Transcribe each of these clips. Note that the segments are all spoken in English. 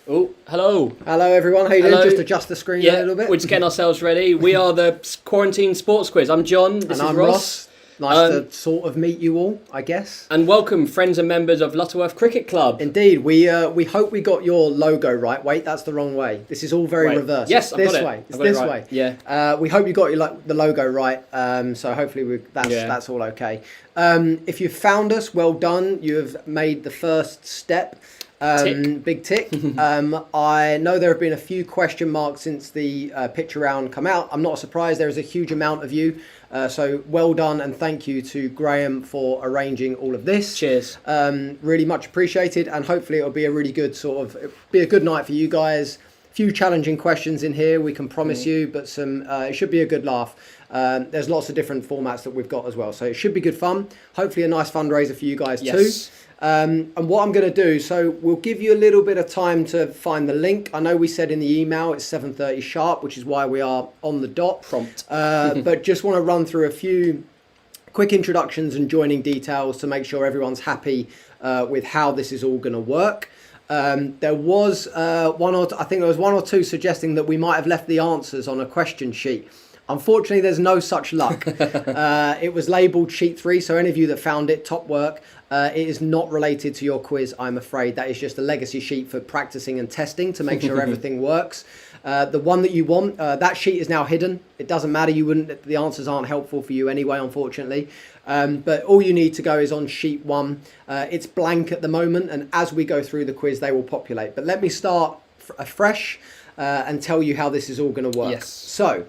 Oh, hello. Hello everyone, how you Hello. doing? Just adjust the screen a little bit. We're just getting ourselves ready. We are the Quarantine Sports Quiz. I'm John, this And is I'm Ross. Nice to sort of meet you all, I guess. And welcome friends and members of Lutterworth Cricket Club. Indeed, we hope we got your logo right. Wait, that's the wrong way. This is all very Right. reversed. Yes, it's I've got this it. way. It's I've got it this right. way. Yeah. We hope you got the logo right. So hopefully that's all okay. If you found us, well done. You have made the first step. Tick. Big tick. I know there have been a few question marks since the picture round come out. I'm not surprised. There is a huge amount of you. So well done, and thank you to Graham for arranging all of this. Cheers. Really much appreciated, and hopefully it'll be a really good be a good night for you guys. A few challenging questions in here, we can promise you, but it should be a good laugh. There's lots of different formats that we've got as well, so it should be good fun. Hopefully a nice fundraiser for you guys too. And what I'm going to do, so we'll give you a little bit of time to find the link. I know we said in the email it's 7:30 sharp, which is why we are on the dot. Prompt. But just want to run through a few quick introductions and joining details to make sure everyone's happy with how this is all going to work. There was I think there was one or two suggesting that we might have left the answers on a question sheet. Unfortunately, there's no such luck. It was labelled sheet 3, so any of you that found it, top work. It is not related to your quiz, I'm afraid. That is just a legacy sheet for practicing and testing to make sure everything works. The one that you want, that sheet is now hidden. It doesn't matter, the answers aren't helpful for you anyway, unfortunately. But all you need to go is on sheet 1. It's blank at the moment, and as we go through the quiz, they will populate. But let me start afresh and tell you how this is all going to work. Yes. So,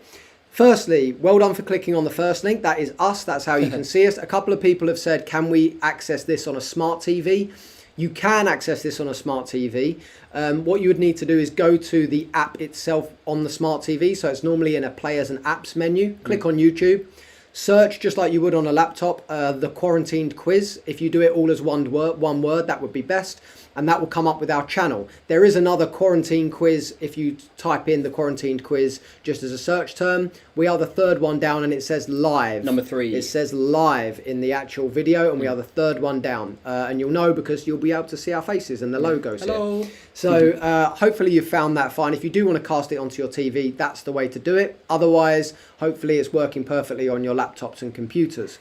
firstly, well done for clicking on the first link. That is us. That's how you can see us. A couple of people have said, can we access this on a smart TV? You can access this on a smart TV. What you would need to do is go to the app itself on the smart TV. So it's normally in a players and apps menu. Click on YouTube. Search, just like you would on a laptop, the quarantined quiz. If you do it all as one word, that would be best. And that will come up with our channel. There is another quarantine quiz if you type in the quarantined quiz just as a search term. We are the third one down, and it says live. Number 3. It says live in the actual video, and we are the third one down. And you'll know because you'll be able to see our faces and the logos here. So hopefully you found that fine. If you do want to cast it onto your TV, that's the way to do it. Otherwise, hopefully it's working perfectly on your laptops and computers.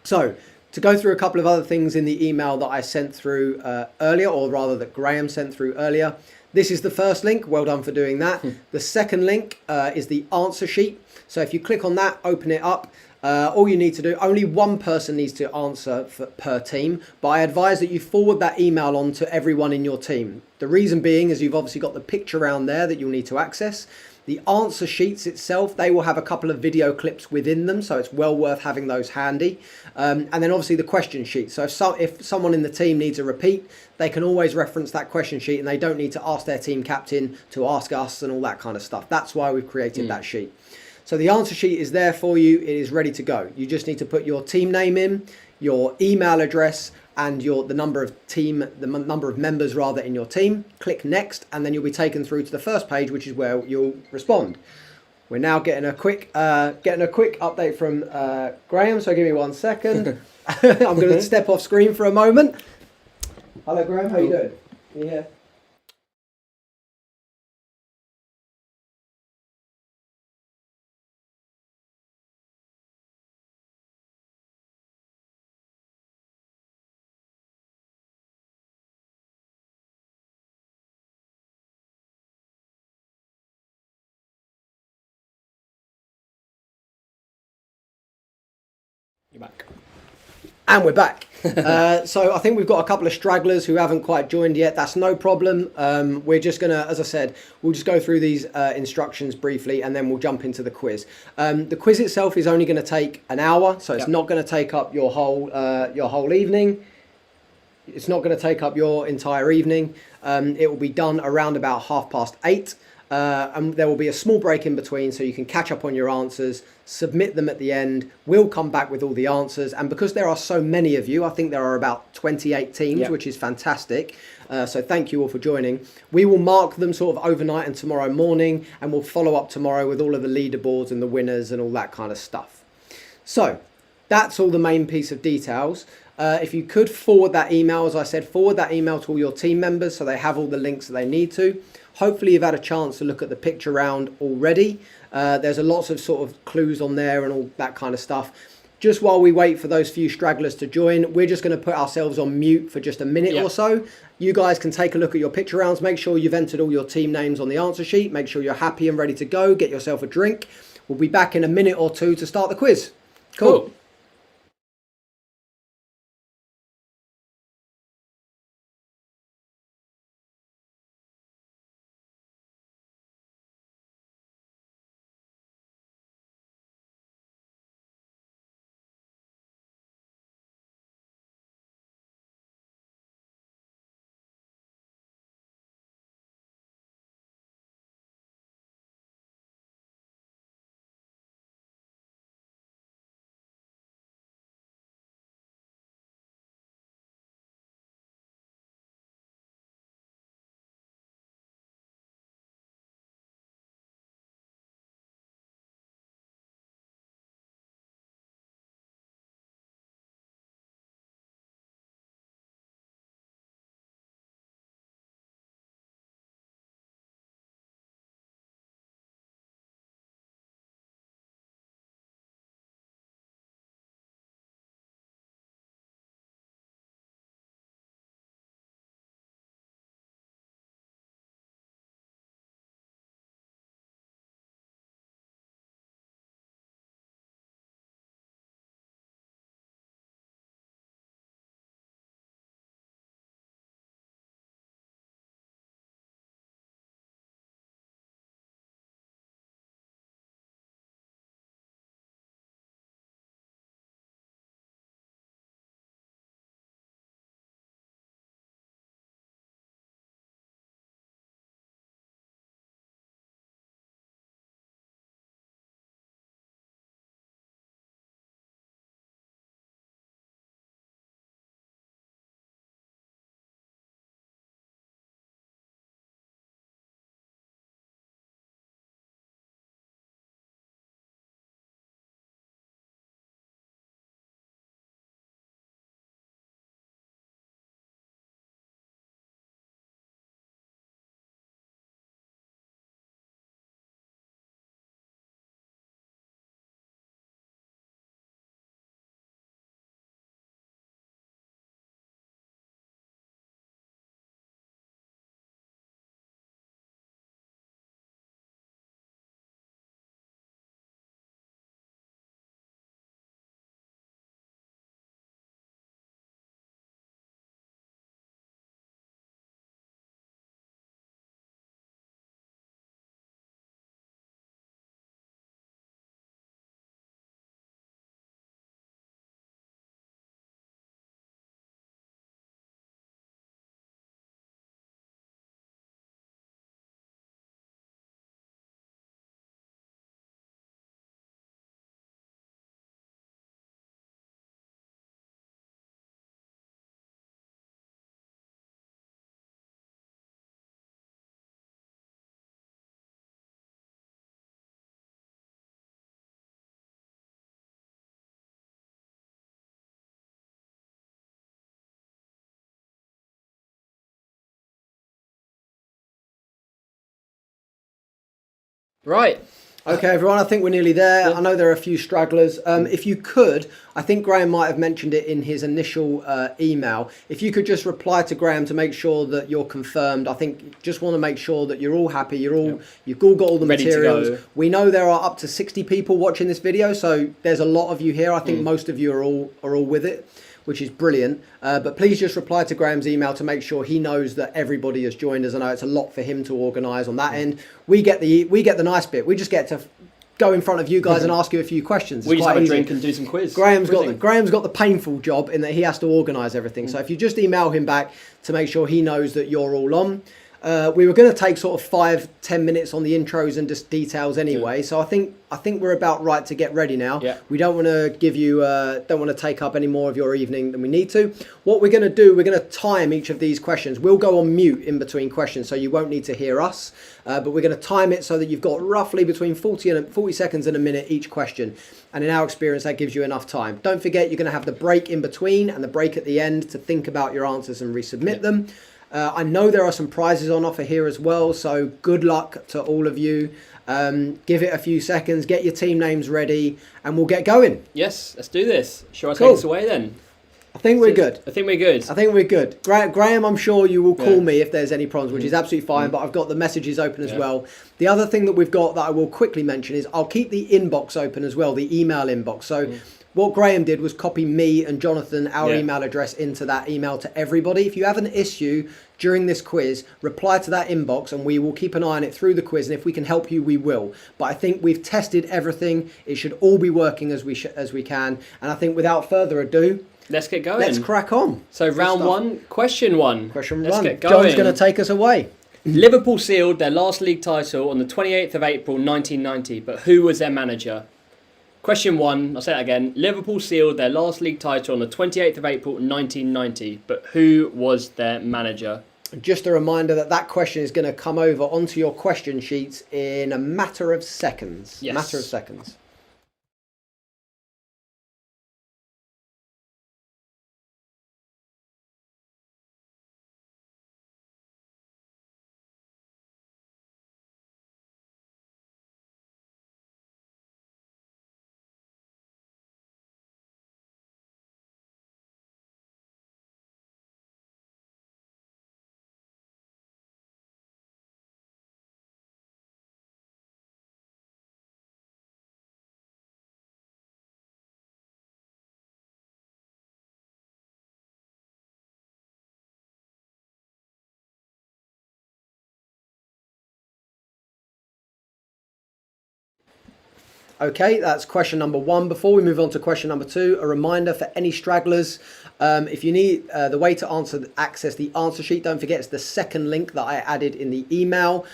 So, to go through a couple of other things in the email that I sent through earlier, or rather that Graham sent through earlier. This is the first link. Well done for doing that. The second link is the answer sheet. So if you click on that, open it up. All you need to do, only one person needs to answer per team, but I advise that you forward that email on to everyone in your team. The reason being is you've obviously got the picture around there that you'll need to access. The answer sheets itself, they will have a couple of video clips within them, so it's well worth having those handy. And then obviously the question sheet. So if someone in the team needs a repeat, they can always reference that question sheet, and they don't need to ask their team captain to ask us and all that kind of stuff. That's why we've created that sheet. So the answer sheet is there for you. It is ready to go. You just need to put your team name in, your email address, and the number of members rather in your team. Click next, and then you'll be taken through to the first page, which is where you'll respond. We're now getting a quick update from Graham. So give me 1 second. I'm going to step off screen for a moment. Hello, Graham. How you doing? You here? You're back. And we're back. So I think we've got a couple of stragglers who haven't quite joined yet. That's no problem. We're just going to, as I said, we'll just go through these instructions briefly, and then we'll jump into the quiz. The quiz itself is only going to take an hour, so it's not going to take up your whole evening. It's not going to take up your entire evening. It will be done around about 8:30. And there will be a small break in between so you can catch up on your answers, submit them at the end. We'll come back with all the answers. And because there are so many of you, I think there are about 28 teams, which is fantastic. So thank you all for joining. We will mark them sort of overnight and tomorrow morning, and we'll follow up tomorrow with all of the leaderboards and the winners and all that kind of stuff. So that's all the main piece of details. If you could forward that email, as I said, forward that email to all your team members so they have all the links that they need to. Hopefully you've had a chance to look at the picture round already. There's a lots of sort of clues on there and all that kind of stuff. Just while we wait for those few stragglers to join, we're just going to put ourselves on mute for just a minute or so. You guys can take a look at your picture rounds. Make sure you've entered all your team names on the answer sheet. Make sure you're happy and ready to go. Get yourself a drink. We'll be back in a minute or two to start the quiz. Cool. Right. Okay, everyone, I think we're nearly there. I know there are a few stragglers. If you could, I think Graham might have mentioned it in his initial email. If you could just reply to Graham to make sure that you're confirmed. I think just want to make sure that you're all happy. You've all got all the Ready materials. We know there are up to 60 people watching this video, so there's a lot of you here. I think most of you are all with it, which is brilliant. But please just reply to Graham's email to make sure he knows that everybody has joined us. I know it's a lot for him to organise on that end. We get the nice bit. We just get to go in front of you guys and ask you a few questions. We just have a drink and do some quiz. Graham's got the painful job in that he has to organise everything. So if you just email him back to make sure he knows that you're all on. We were going to take sort of 5-10 minutes on the intros and just details anyway. So I think we're about right to get ready now. Yeah. We don't want to give you don't want to take up any more of your evening than we need to. What we're going to do, we're going to time each of these questions. We'll go on mute in between questions, so you won't need to hear us. But we're going to time it so that you've got roughly between 40 seconds and a minute each question. And in our experience, that gives you enough time. Don't forget, you're going to have the break in between and the break at the end to think about your answers and resubmit them. I know there are some prizes on offer here as well, so good luck to all of you. Give it a few seconds, get your team names ready, and we'll get going. Yes, let's do this. Shall I take us away then? I think we're good. I think we're good. I think we're good. Graham, I'm sure you will call me if there's any problems, which is absolutely fine, but I've got the messages open as well. The other thing that we've got that I will quickly mention is I'll keep the inbox open as well, the email inbox. So what Graham did was copy me and Jonathan, our email address, into that email to everybody. If you have an issue during this quiz, reply to that inbox and we will keep an eye on it through the quiz. And if we can help you, we will. But I think we've tested everything. It should all be working as we can. And I think without further ado, let's get going. Let's crack on. So round one, question one. Question let's one. Get going. John's going to take us away. Liverpool sealed their last league title on the 28th of April 1990, but who was their manager? Question one, I'll say that again. Liverpool sealed their last league title on the 28th of April 1990, but who was their manager? Just a reminder that question is going to come over onto your question sheets in a matter of seconds. Yes. Matter of seconds. Okay, that's question number one. Before we move on to question number two, a reminder for any stragglers, if you need the way to access the answer sheet, don't forget it's the second link that I added in the email.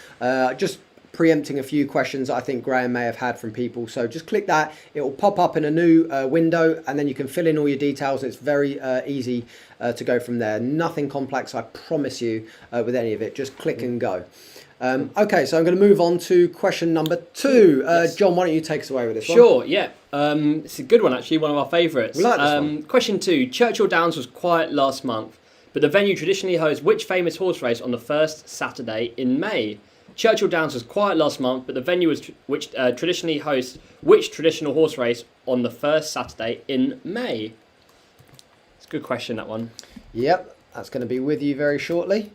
Just preempting a few questions I think Graham may have had from people. So just click that. It will pop up in a new window and then you can fill in all your details. It's very easy to go from there. Nothing complex, I promise you, with any of it. Just click and go. Okay, so I'm going to move on to question number two. Yes. John, why don't you take us away with this one? Sure, yeah. It's a good one, actually, one of our favourites. We like this one. Question two. Churchill Downs was quiet last month, but the venue traditionally hosts which famous horse race on the first Saturday in May? Churchill Downs was quiet last month, but the venue which traditionally hosts which traditional horse race on the first Saturday in May? It's a good question, that one. Yep, that's going to be with you very shortly.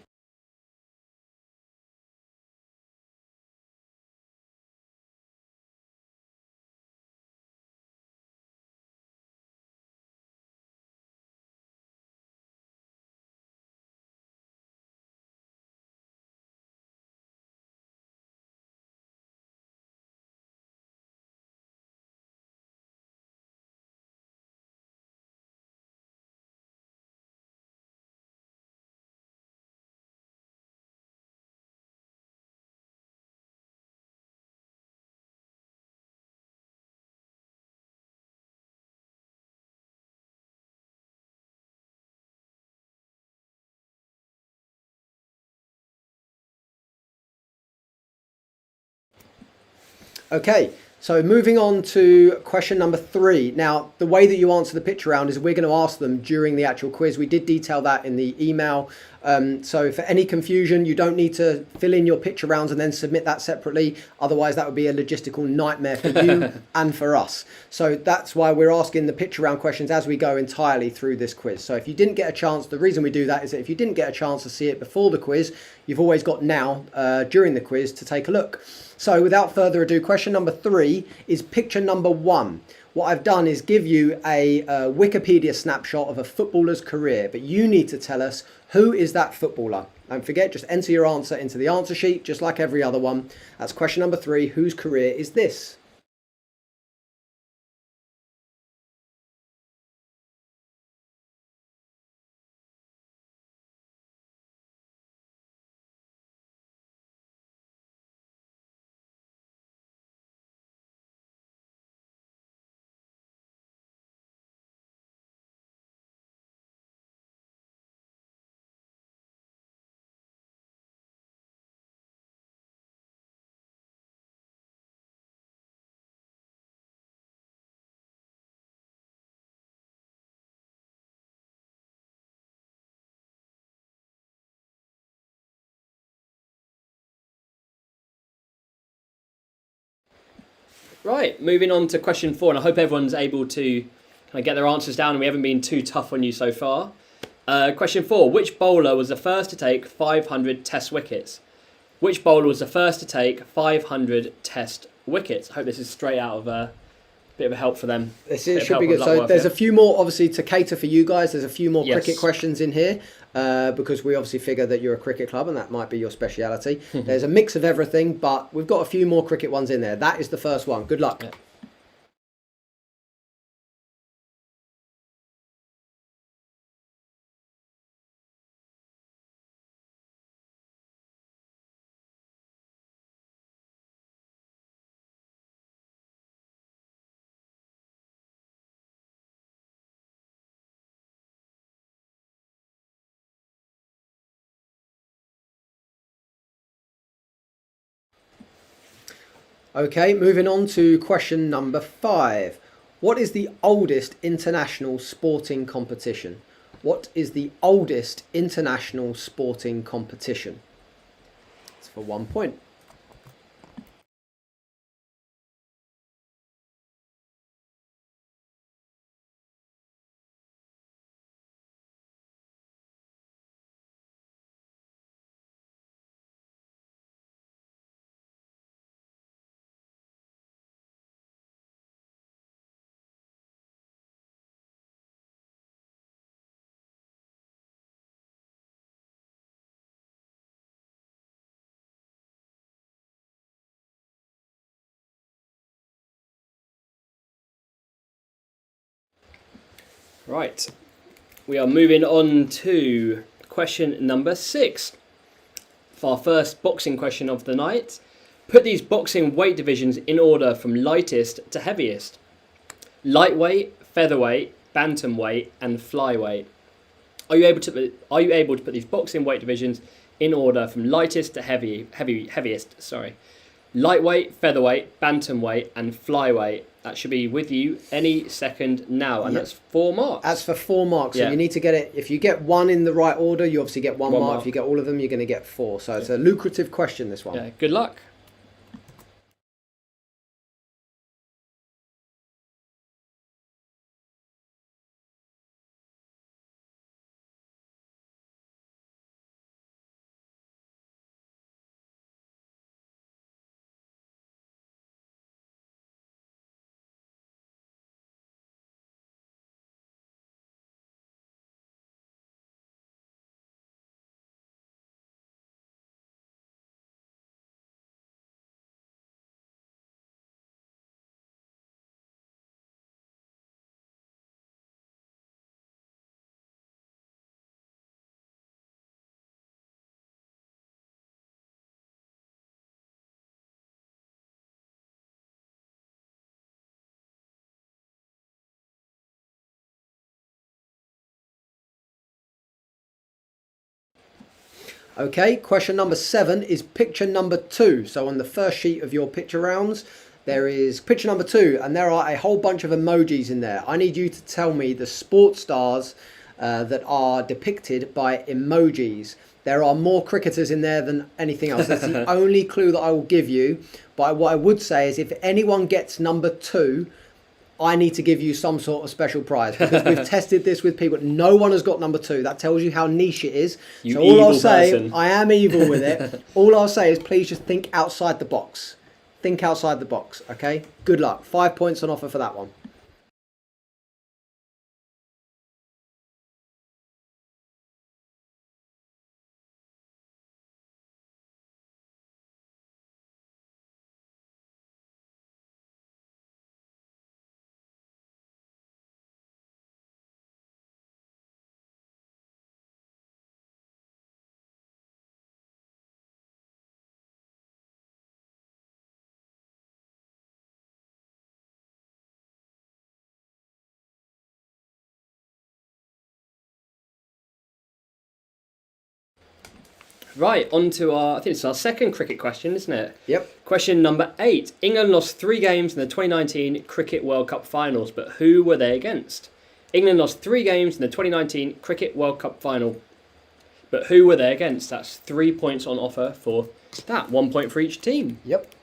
Okay, so moving on to question number three. Now, the way that you answer the picture round is we're going to ask them during the actual quiz. We did detail that in the email. So for any confusion, you don't need to fill in your picture rounds and then submit that separately. Otherwise, that would be a logistical nightmare for you and for us. So that's why we're asking the picture round questions as we go entirely through this quiz. So if you didn't get a chance, the reason we do that is that if you didn't get a chance to see it before the quiz, you've always got now during the quiz to take a look. So without further ado, question number three is picture number one. What I've done is give you a Wikipedia snapshot of a footballer's career, but you need to tell us who is that footballer. Don't forget, just enter your answer into the answer sheet, just like every other one. That's question number three. Whose career is this? Right, moving on to question 4, and I hope everyone's able to kind of get their answers down and we haven't been too tough on you so far. Question 4, which bowler was the first to take 500 test wickets? Which bowler was the first to take 500 test wickets? I hope this is straight out of a bit of a help for them. Should be good. So there's a few more, obviously, to cater for you guys. There's a few more cricket questions in here because we obviously figure that you're a cricket club and that might be your speciality. There's a mix of everything, but we've got a few more cricket ones in there. That is the first one. Good luck. Yeah. Okay, moving on to question number 5. What is the oldest international sporting competition? What is the oldest international sporting competition? It's for 1 point. Right, we are moving on to question number 6. For our first boxing question of the night, put these boxing weight divisions in order from lightest to heaviest. Lightweight, featherweight, bantamweight, and flyweight. Are you able to put these boxing weight divisions in order from lightest to heaviest? Sorry. Lightweight, featherweight, bantamweight, and flyweight. That should be with you any second now, and that's 4 marks. That's for 4 marks. So you need to get it. If you get one in the right order, you obviously get one mark. If you get all of them, you're going to get 4. So it's a lucrative question, this one. Yeah, good luck. Okay, question number 7 is picture number 2. So on the first sheet of your picture rounds, there is picture number 2, and there are a whole bunch of emojis in there. I need you to tell me the sports stars that are depicted by emojis. There are more cricketers in there than anything else. That's the only clue that I will give you. But what I would say is if anyone gets number 2, I need to give you some sort of special prize because we've tested this with people. No one has got number 2. That tells you how niche it is. You so all evil I'll say, person. I am evil with it. All I'll say is please just think outside the box. Think outside the box, okay? Good luck. 5 points on offer for that one. Right, on to I think it's our second cricket question, isn't it? Yep. Question number 8. England lost 3 games in the 2019 Cricket World Cup finals, but who were they against? England lost 3 games in the 2019 Cricket World Cup final, but who were they against? That's 3 points on offer for that. 1 point for each team. Yep.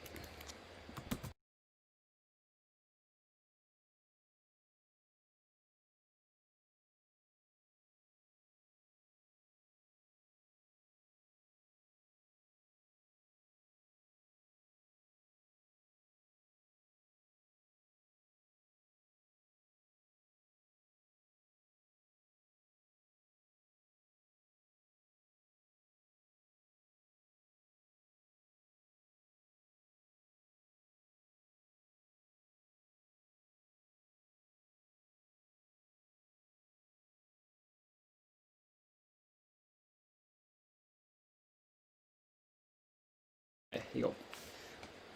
You got.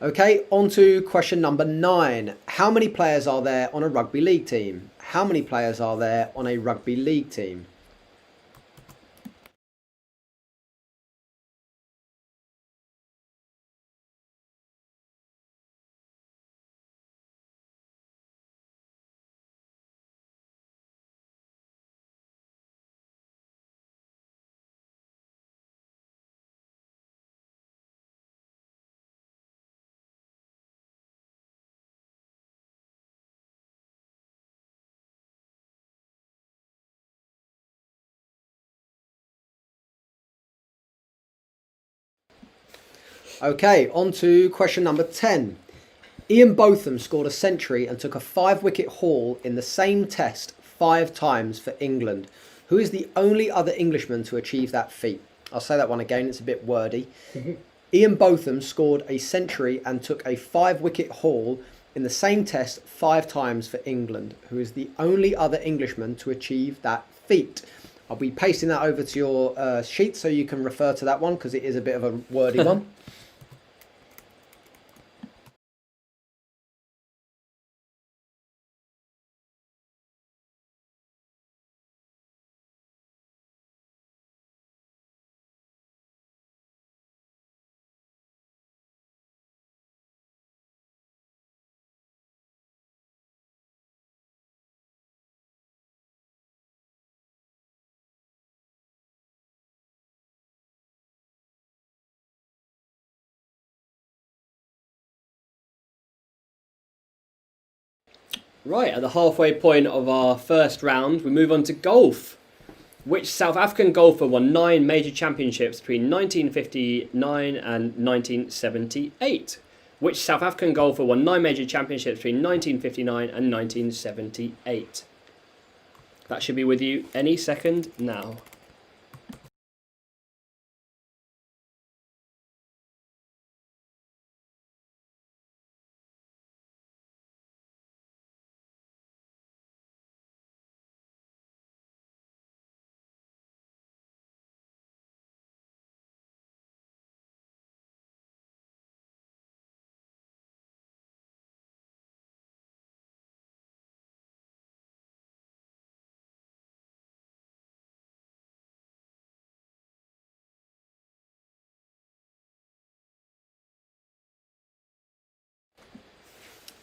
Okay, on to question number 9. How many players are there on a rugby league team? How many players are there on a rugby league team? Okay, on to question number 10. Ian Botham scored a century and took a 5-wicket haul in the same test 5 times for England. Who is the only other Englishman to achieve that feat? I'll say that one again, it's a bit wordy. Ian Botham scored a century and took a 5-wicket haul in the same test 5 times for England. Who is the only other Englishman to achieve that feat? I'll be pasting that over to your sheet so you can refer to that one because it is a bit of a wordy one. Right, at the halfway point of our first round, we move on to golf. Which South African golfer won 9 major championships between 1959 and 1978? Which South African golfer won 9 major championships between 1959 and 1978? That should be with you any second now.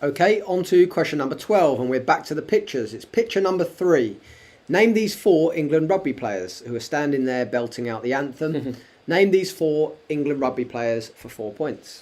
Okay, on to question number 12, and we're back to the pictures. It's picture number 3. Name these 4 England rugby players who are standing there belting out the anthem. Name these 4 England rugby players for 4 points.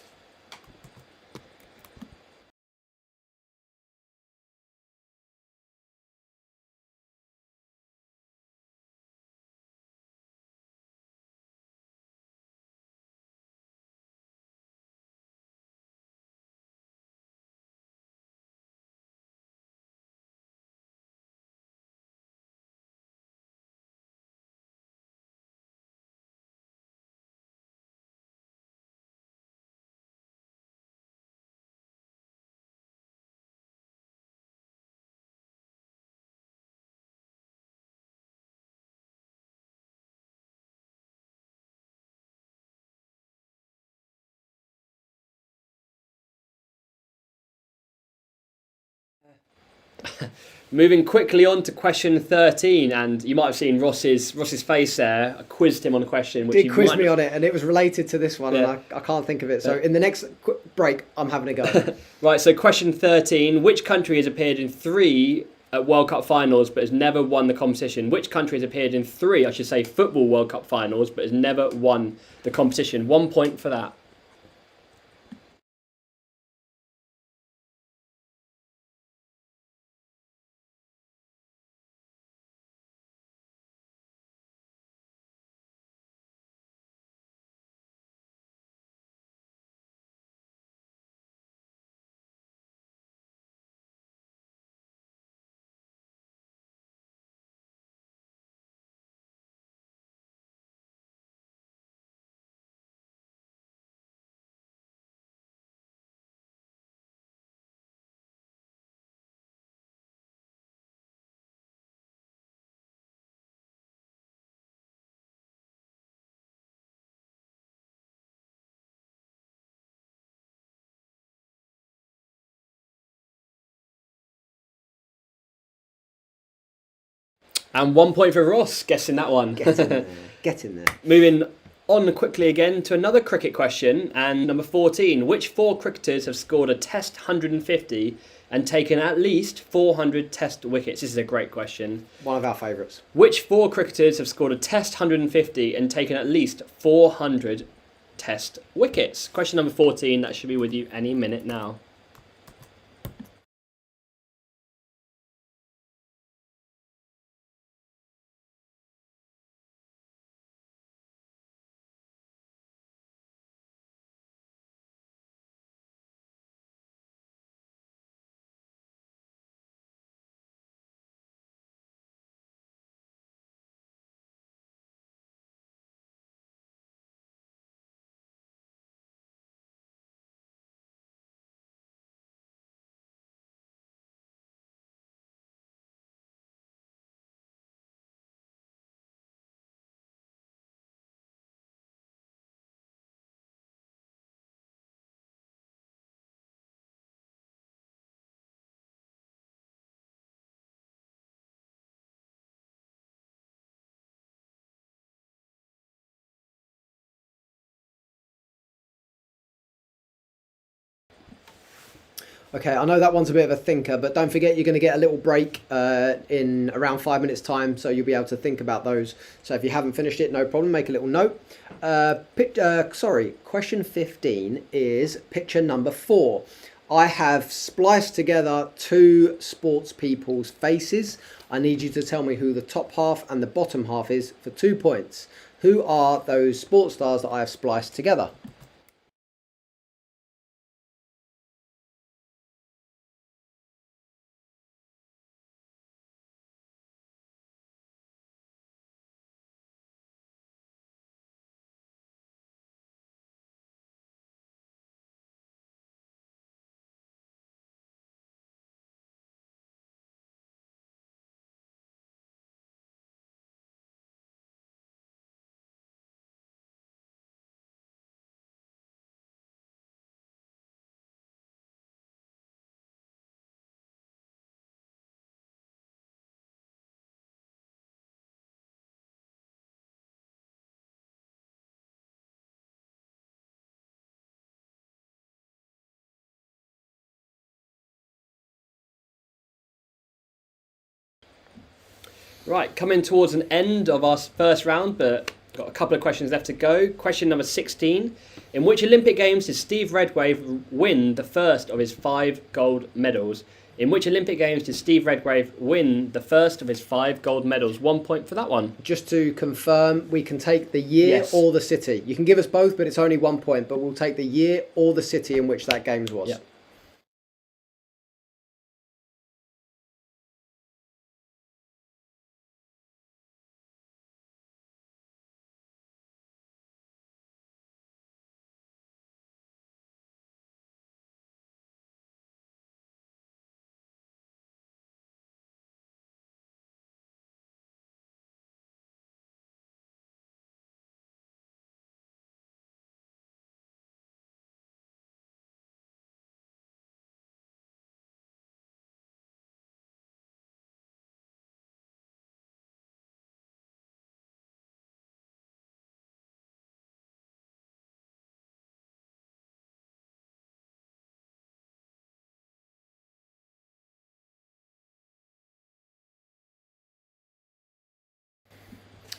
Moving quickly on to question 13, and you might have seen Ross's face there. I quizzed him on a question. Which Did quiz me on it, and it was related to this one, Yeah. and I can't think of it. So in the next break, I'm having a go. Right, so question 13. Which country has appeared in 3 World Cup finals but has never won the competition? Which country has appeared in 3, I should say, football World Cup finals but has never won the competition? 1 point for that. And 1 point for Ross, guessing that one. Get in there. Get in there. Moving on quickly again to another cricket question, and number 14. Which 4 cricketers have scored a Test 150 and taken at least 400 Test wickets? This is a great question. One of our favourites. Which 4 cricketers have scored a Test 150 and taken at least 400 Test wickets? Question number 14, that should be with you any minute now. Okay, I know that one's a bit of a thinker, but don't forget you're going to get a little break in around 5 minutes' time, so you'll be able to think about those. So if you haven't finished it, no problem, make a little note. Question 15 is picture number 4. I have spliced together 2 sports people's faces. I need you to tell me who the top half and the bottom half is for 2 points. Who are those sports stars that I have spliced together? Right, coming towards an end of our first round, but got a couple of questions left to go. Question number 16. In which Olympic Games did Steve Redgrave win the first of his 5 gold medals? In which Olympic Games did Steve Redgrave win the first of his 5 gold medals? 1 point for that one. Just to confirm, we can take the year or the city. You can give us both, but it's only 1 point, but we'll take the year or the city in which that Games was. Yep.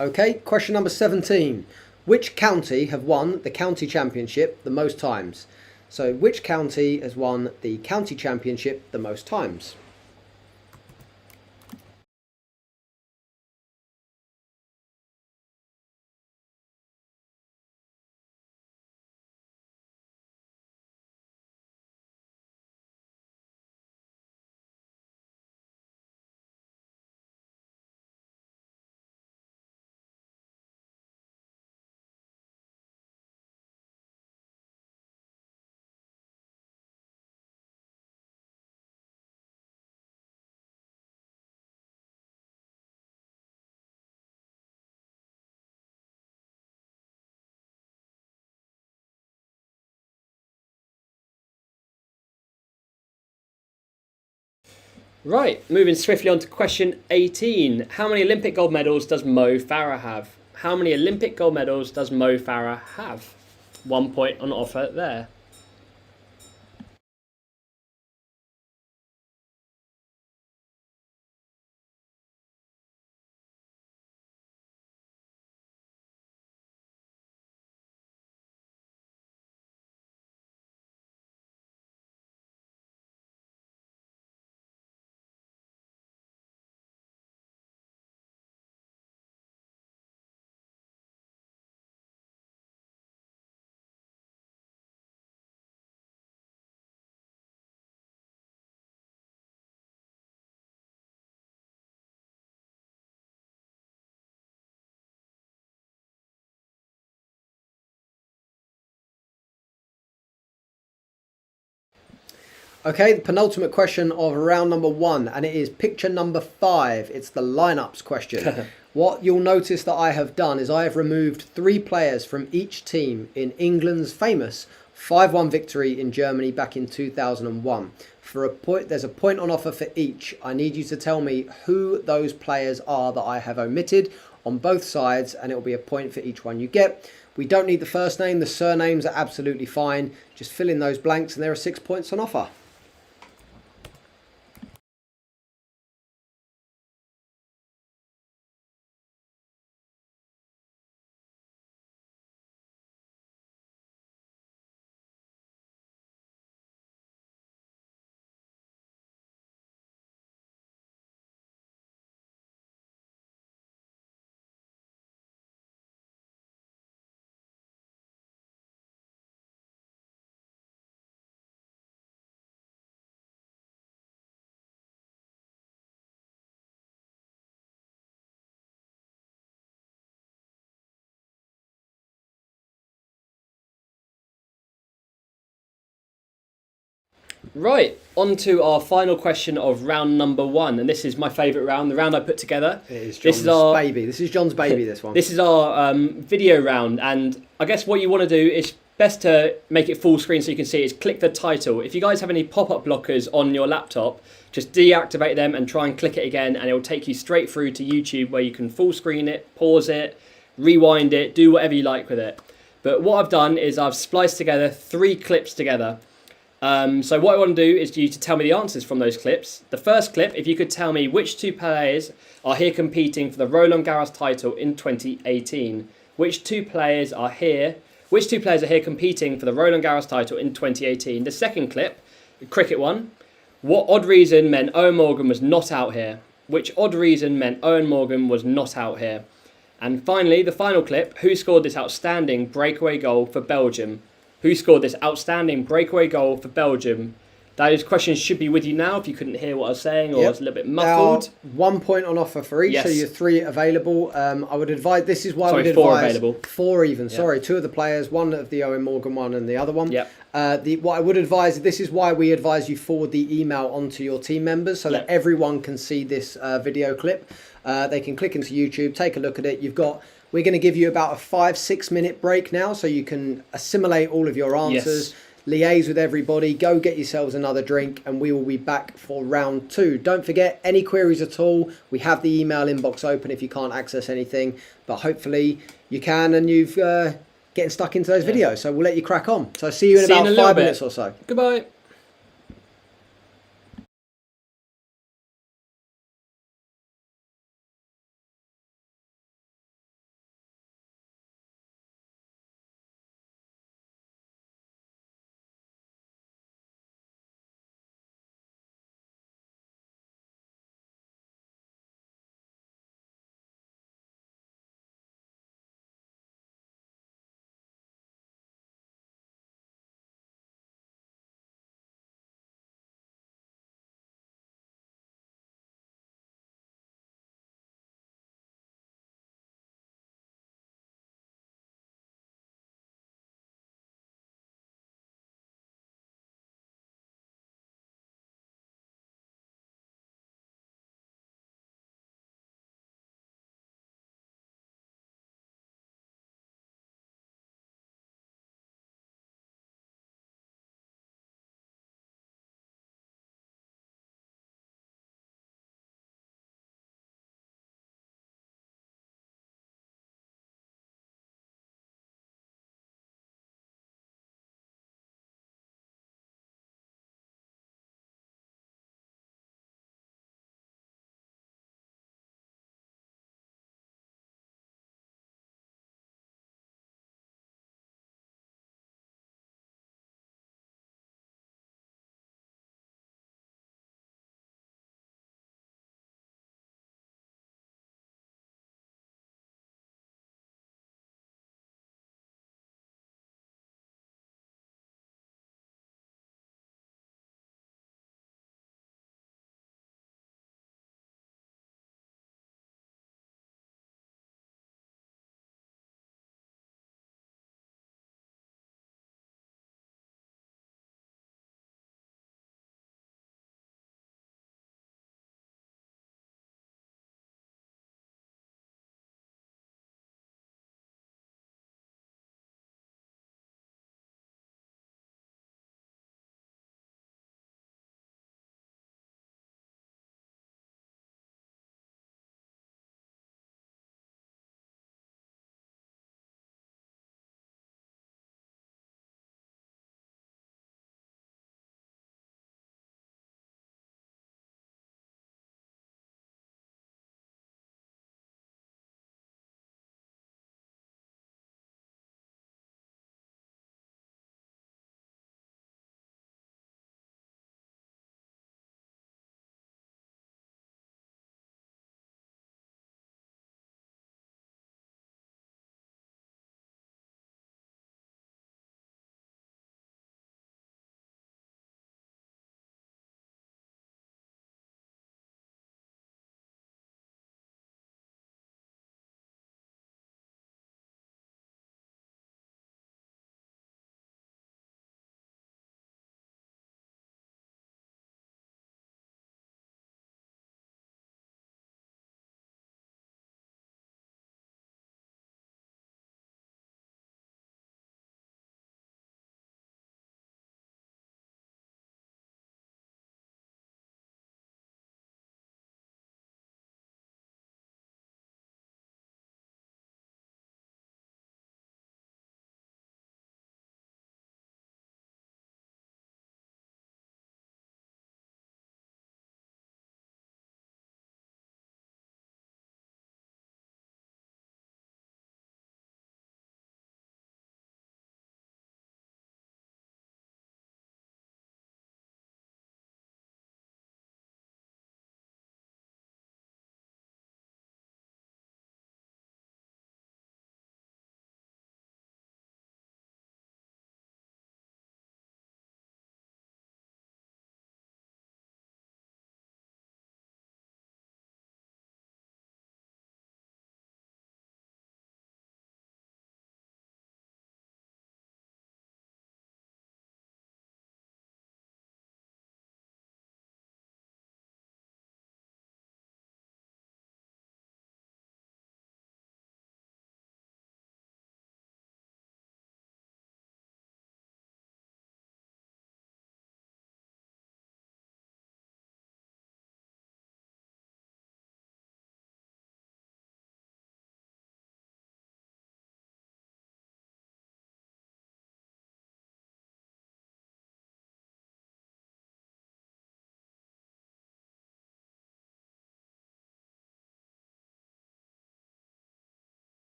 Okay, question number 17. Which county have won the county championship the most times? So which county has won the county championship the most times? Right, moving swiftly on to question 18. How many Olympic gold medals does Mo Farah have? How many Olympic gold medals does Mo Farah have? 1 point on offer there. Okay, the penultimate question of round number 1, and it is picture number 5. It's the lineups question. What you'll notice that I have done is I have removed 3 players from each team in England's famous 5-1 victory in Germany back in 2001. For a point, there's a point on offer for each. I need you to tell me who those players are that I have omitted on both sides, and it will be a point for each one you get. We don't need the first name, the surnames are absolutely fine. Just fill in those blanks, and there are 6 points on offer. Right, on to our final question of round number 1, and this is my favourite round, the round I put together. It is John's baby. This is John's baby, this one. This is our video round, and I guess what you want to do is best to make it full screen so you can see it is click the title. If you guys have any pop-up blockers on your laptop, just deactivate them and try and click it again, and it will take you straight through to YouTube where you can full screen it, pause it, rewind it, do whatever you like with it. But what I've done is I've spliced together 3 clips together. So what I want to do is you to tell me the answers from those clips. The first clip, if you could tell me which 2 players are here competing for the Roland Garros title in 2018. Which 2 players are here? Which 2 players are here competing for the Roland Garros title in 2018? The second clip, the cricket one. What odd reason meant Owen Morgan was not out here? Which odd reason meant Owen Morgan was not out here? And finally, the final clip, who scored this outstanding breakaway goal for Belgium? Who scored this outstanding breakaway goal for Belgium? Those questions should be with you now if you couldn't hear what I was saying or it's a little bit muffled. Now, 1 point on offer for each, so you're 3 available. I would advise, this is why Sorry, we'd 4 advise... available. 4 even, sorry. 2 of the players, one of the Owen Morgan one and the other one. Yep. What I would advise, this is why we advise you forward the email onto your team members so that everyone can see this video clip. They can click into YouTube, take a look at it. We're going to give you about a 5-6 minute break now so you can assimilate all of your answers, liaise with everybody, go get yourselves another drink, and we will be back for round 2. Don't forget, any queries at all, we have the email inbox open if you can't access anything, but hopefully you can and you've getting stuck into those videos. So we'll let you crack on. So see you in about 5 minutes or so. Goodbye.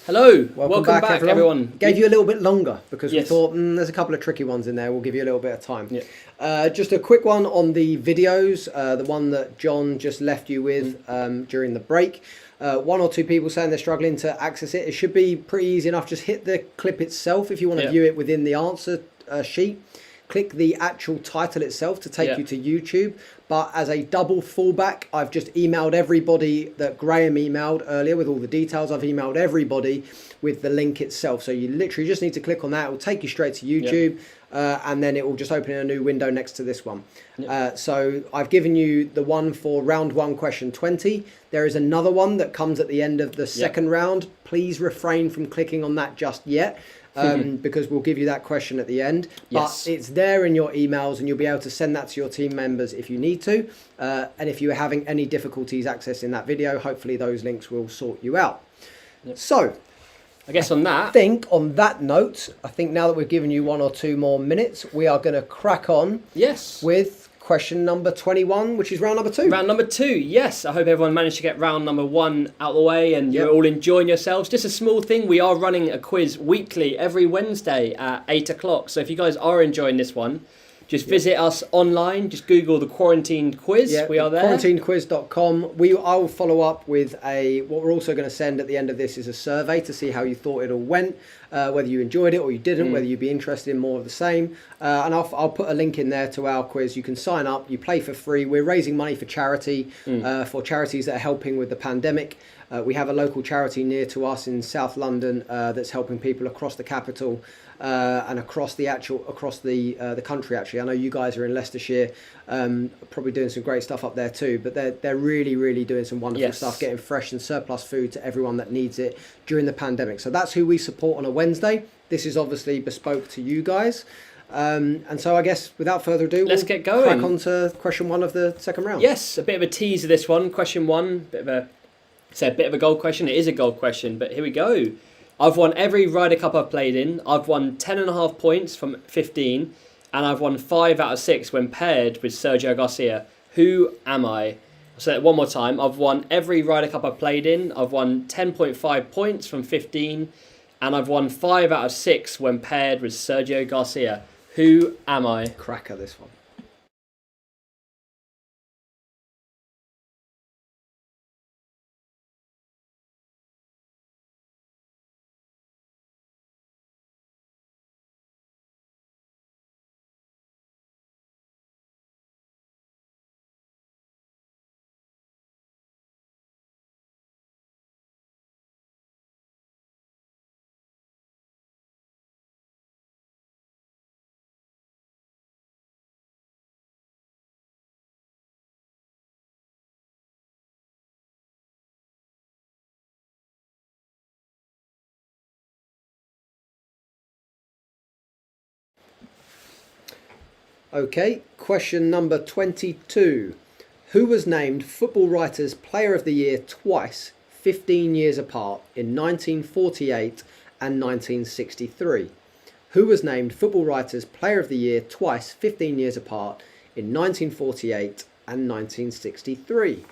Hello, Welcome back everyone. Gave you a little bit longer because we thought there's a couple of tricky ones in there. We'll give you a little bit of time. Yeah. Just a quick one on the videos, the one that John just left you with during the break. One or two people saying they're struggling to access it. It should be pretty easy enough. Just hit the clip itself if you want to view it within the answer sheet. Click the actual title itself to take you to YouTube. But as a double fallback, I've just emailed everybody that Graham emailed earlier with all the details. I've emailed everybody with the link itself. So you literally just need to click on that. It will take you straight to YouTube. And then it will just open in a new window next to this one. So I've given you the one for round 1, question 20. There is another one that comes at the end of the second round. Please refrain from clicking on that just yet. Because we'll give you that question at the end. But it's there in your emails and you'll be able to send that to your team members if you need to. And if you're having any difficulties accessing that video, hopefully those links will sort you out. So, I guess on that... on that note, I think now that we've given you 1 or 2 more minutes, we are going to crack on with question number 21, which is round number 2. Round number 2, yes. I hope everyone managed to get round number 1 out of the way and you're all enjoying yourselves. Just a small thing, we are running a quiz weekly every Wednesday at 8 o'clock. So if you guys are enjoying this one, just visit us online. Just Google the Quarantined Quiz. We are there. Quarantinequiz.com. I will follow up with what we're also going to send at the end of this is a survey to see how you thought it all went, whether you enjoyed it or you didn't, whether you'd be interested in more of the same. And I'll put a link in there to our quiz. You can sign up. You play for free. We're raising money for charity, for charities that are helping with the pandemic. We have a local charity near to us in South London that's helping people across the capital and across the country. Actually, I know you guys are in Leicestershire, probably doing some great stuff up there too. But they're really doing some wonderful stuff, getting fresh and surplus food to everyone that needs it during the pandemic. So that's who we support on a Wednesday. This is obviously bespoke to you guys. And so I guess without further ado, let's get going. Crack on to question 1 of the second round. Yes, a bit of a tease of this one. Question 1, bit of a gold question. It is a gold question, but here we go. I've won every Ryder Cup I've played in. I've won 10.5 points from 15, and I've won 5 out of 6 when paired with Sergio Garcia. Who am I? I'll say it one more time. I've won every Ryder Cup I've played in. I've won 10.5 points from 15, and I've won 5 out of 6 when paired with Sergio Garcia. Who am I? Cracker, this one. Okay, question number 22. Who was named Football Writers Player of the Year twice, 15 years apart, in 1948 and 1963? Who was named Football Writers Player of the Year twice, 15 years apart, in 1948 and 1963?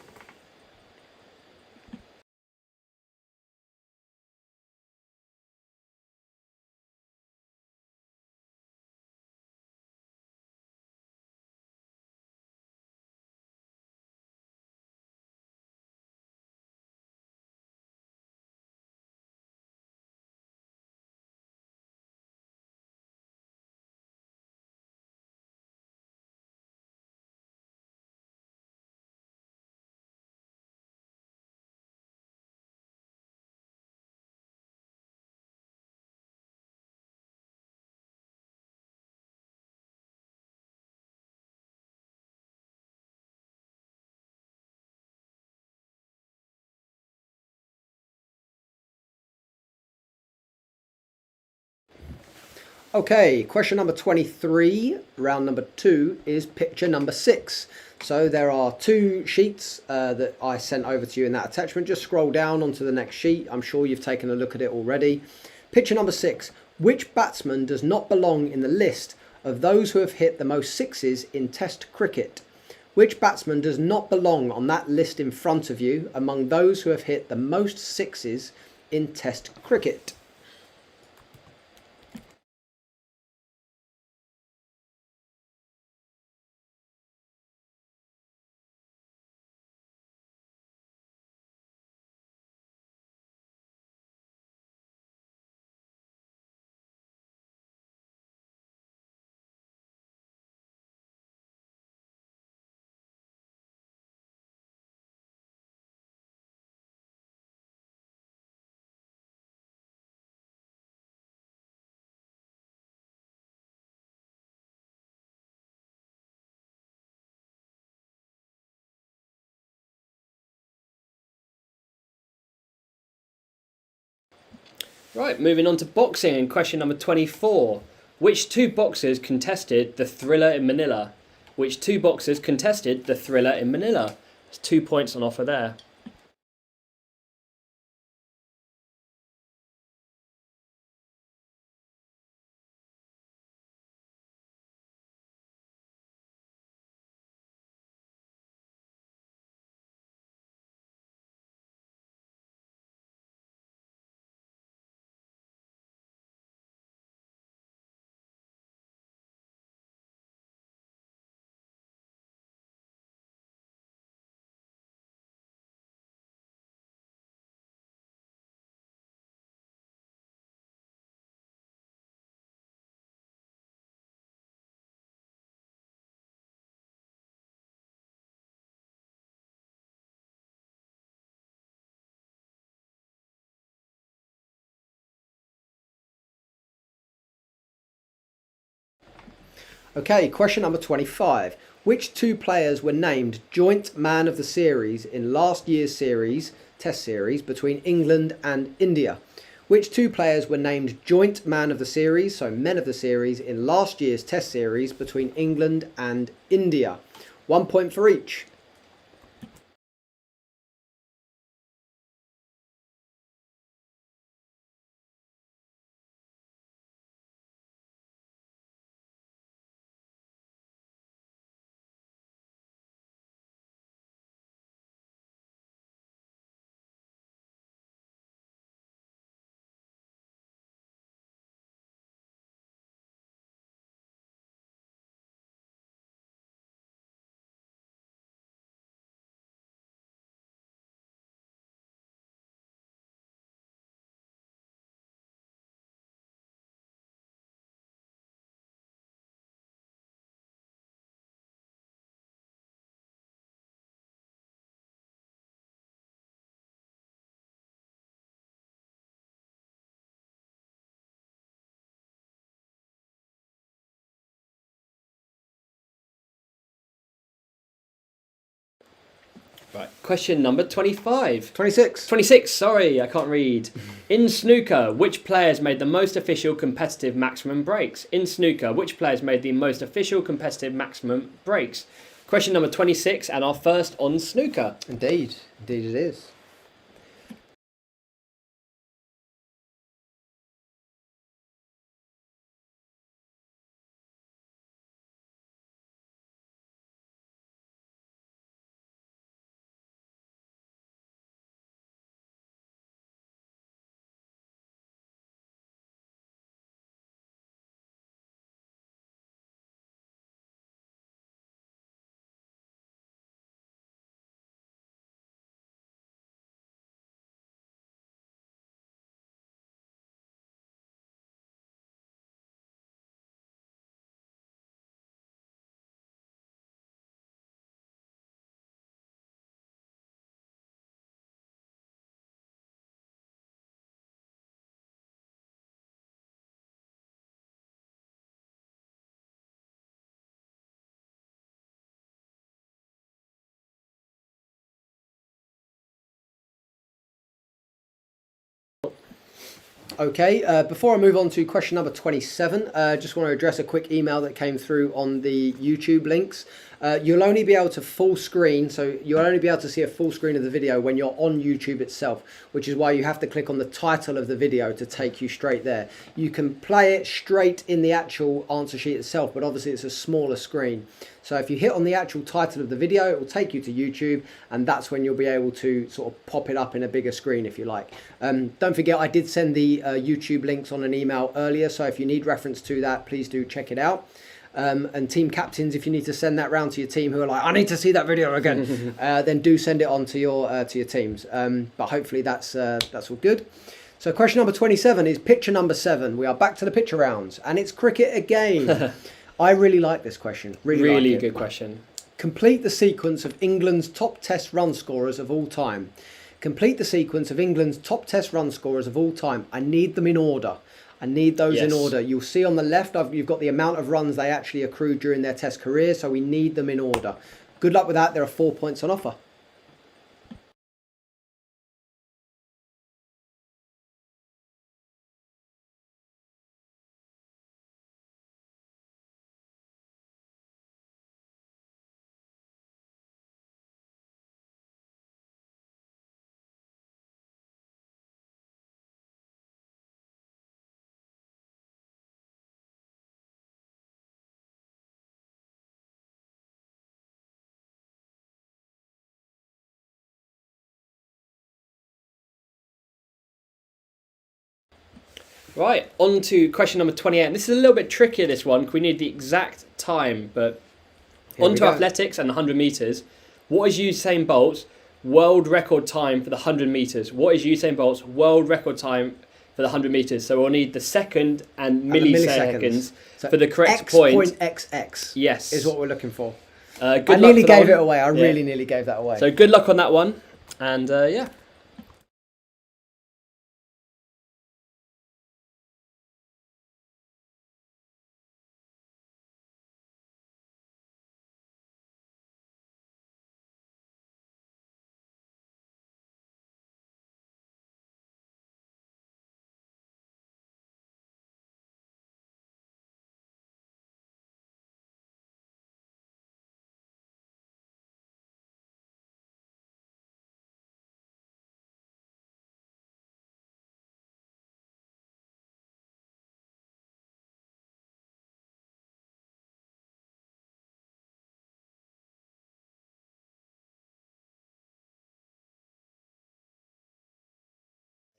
Okay, question number 23, round number 2, is picture number 6. So there are 2 sheets that I sent over to you in that attachment. Just scroll down onto the next sheet. I'm sure you've taken a look at it already. Picture number 6. Which batsman does not belong in the list of those who have hit the most sixes in Test cricket? Which batsman does not belong on that list in front of you among those who have hit the most sixes in Test cricket? Right, moving on to boxing and question number 24. Which two boxers contested the Thriller in Manila? Which two boxers contested the Thriller in Manila? There's 2 points on offer there. Okay, question number 25. Which two players were named joint man of the series in last year's test series between England and India? Which two players were named joint man of the series, so men of the series, in last year's test series between England and India? 1 point for each. Right, question number 25. 26. 26, sorry, I can't read. In snooker, which players made the most official competitive maximum breaks? In snooker, which players made the most official competitive maximum breaks? Question number 26, and our first on snooker. Indeed, indeed it is. Okay, before I move on to question number 27, just want to address a quick email that came through on the YouTube links. You'll only be able to full screen, so you'll only be able to see a full screen of the video when you're on YouTube itself, which is why you have to click on the title of the video to take you straight there. You can play it straight in the actual answer sheet itself, but obviously it's a smaller screen. So if you hit on the actual title of the video, it will take you to YouTube, and that's when you'll be able to sort of pop it up in a bigger screen if you like. Don't forget, I did send the YouTube links on an email earlier, so if you need reference to that, please do check it out. And team captains, if you need to send that round to your team who are like, I need to see that video again, then do send it on to your teams. But hopefully that's all good. So question number 27 is picture number 7. We are back to the picture rounds, and it's cricket again. I really like this question. Really like good question. Complete the sequence of England's top Test run scorers of all time. Complete the sequence of England's top Test run scorers of all time. I need them in order. I need those in order. You'll see on the left, you've got the amount of runs they actually accrued during their Test career, so we need them in order. Good luck with that. There are 4 points on offer. Right, on to question number 28. And this is a little bit trickier, this one, because we need the exact time. But on to athletics and the 100 metres. What is Usain Bolt's world record time for the 100 metres? What is Usain Bolt's world record time for the 100 metres? So we'll need the second and milliseconds so for the correct point. XX Yes. is what we're looking for. I nearly gave it away. I really nearly gave that away. So good luck on that one. And yeah.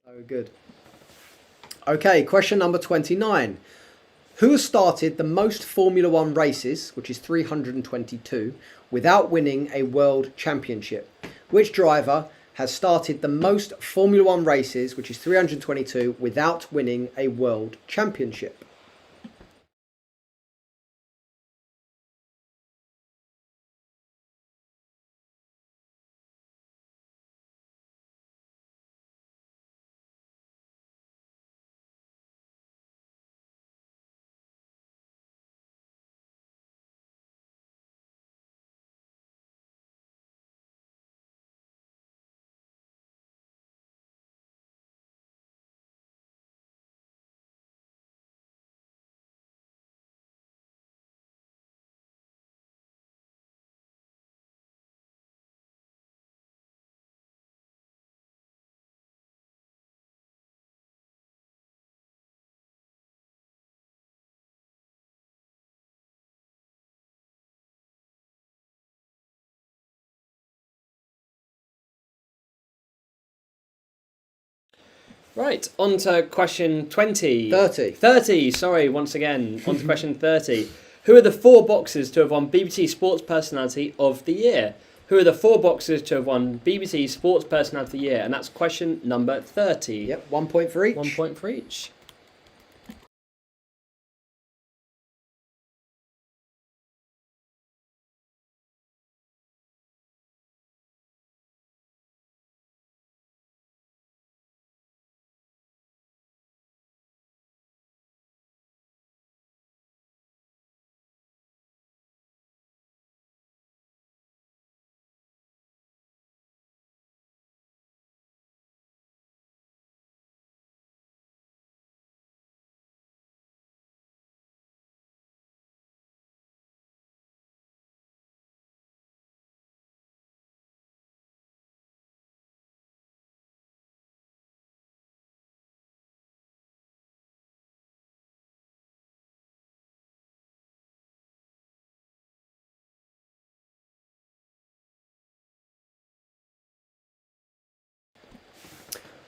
Oh, good. Okay, question number 29. Who has started the most Formula One races, which is 322, without winning a world championship? Which driver has started the most Formula One races, which is 322, without winning a world championship? Right, on to question 20. 30. 30, sorry, once again. On to question 30. Who are the 4 boxers to have won BBC Sports Personality of the Year? Who are the 4 boxers to have won BBC Sports Personality of the Year? And that's question number 30. Yep, 1 point for each. 1 point for each.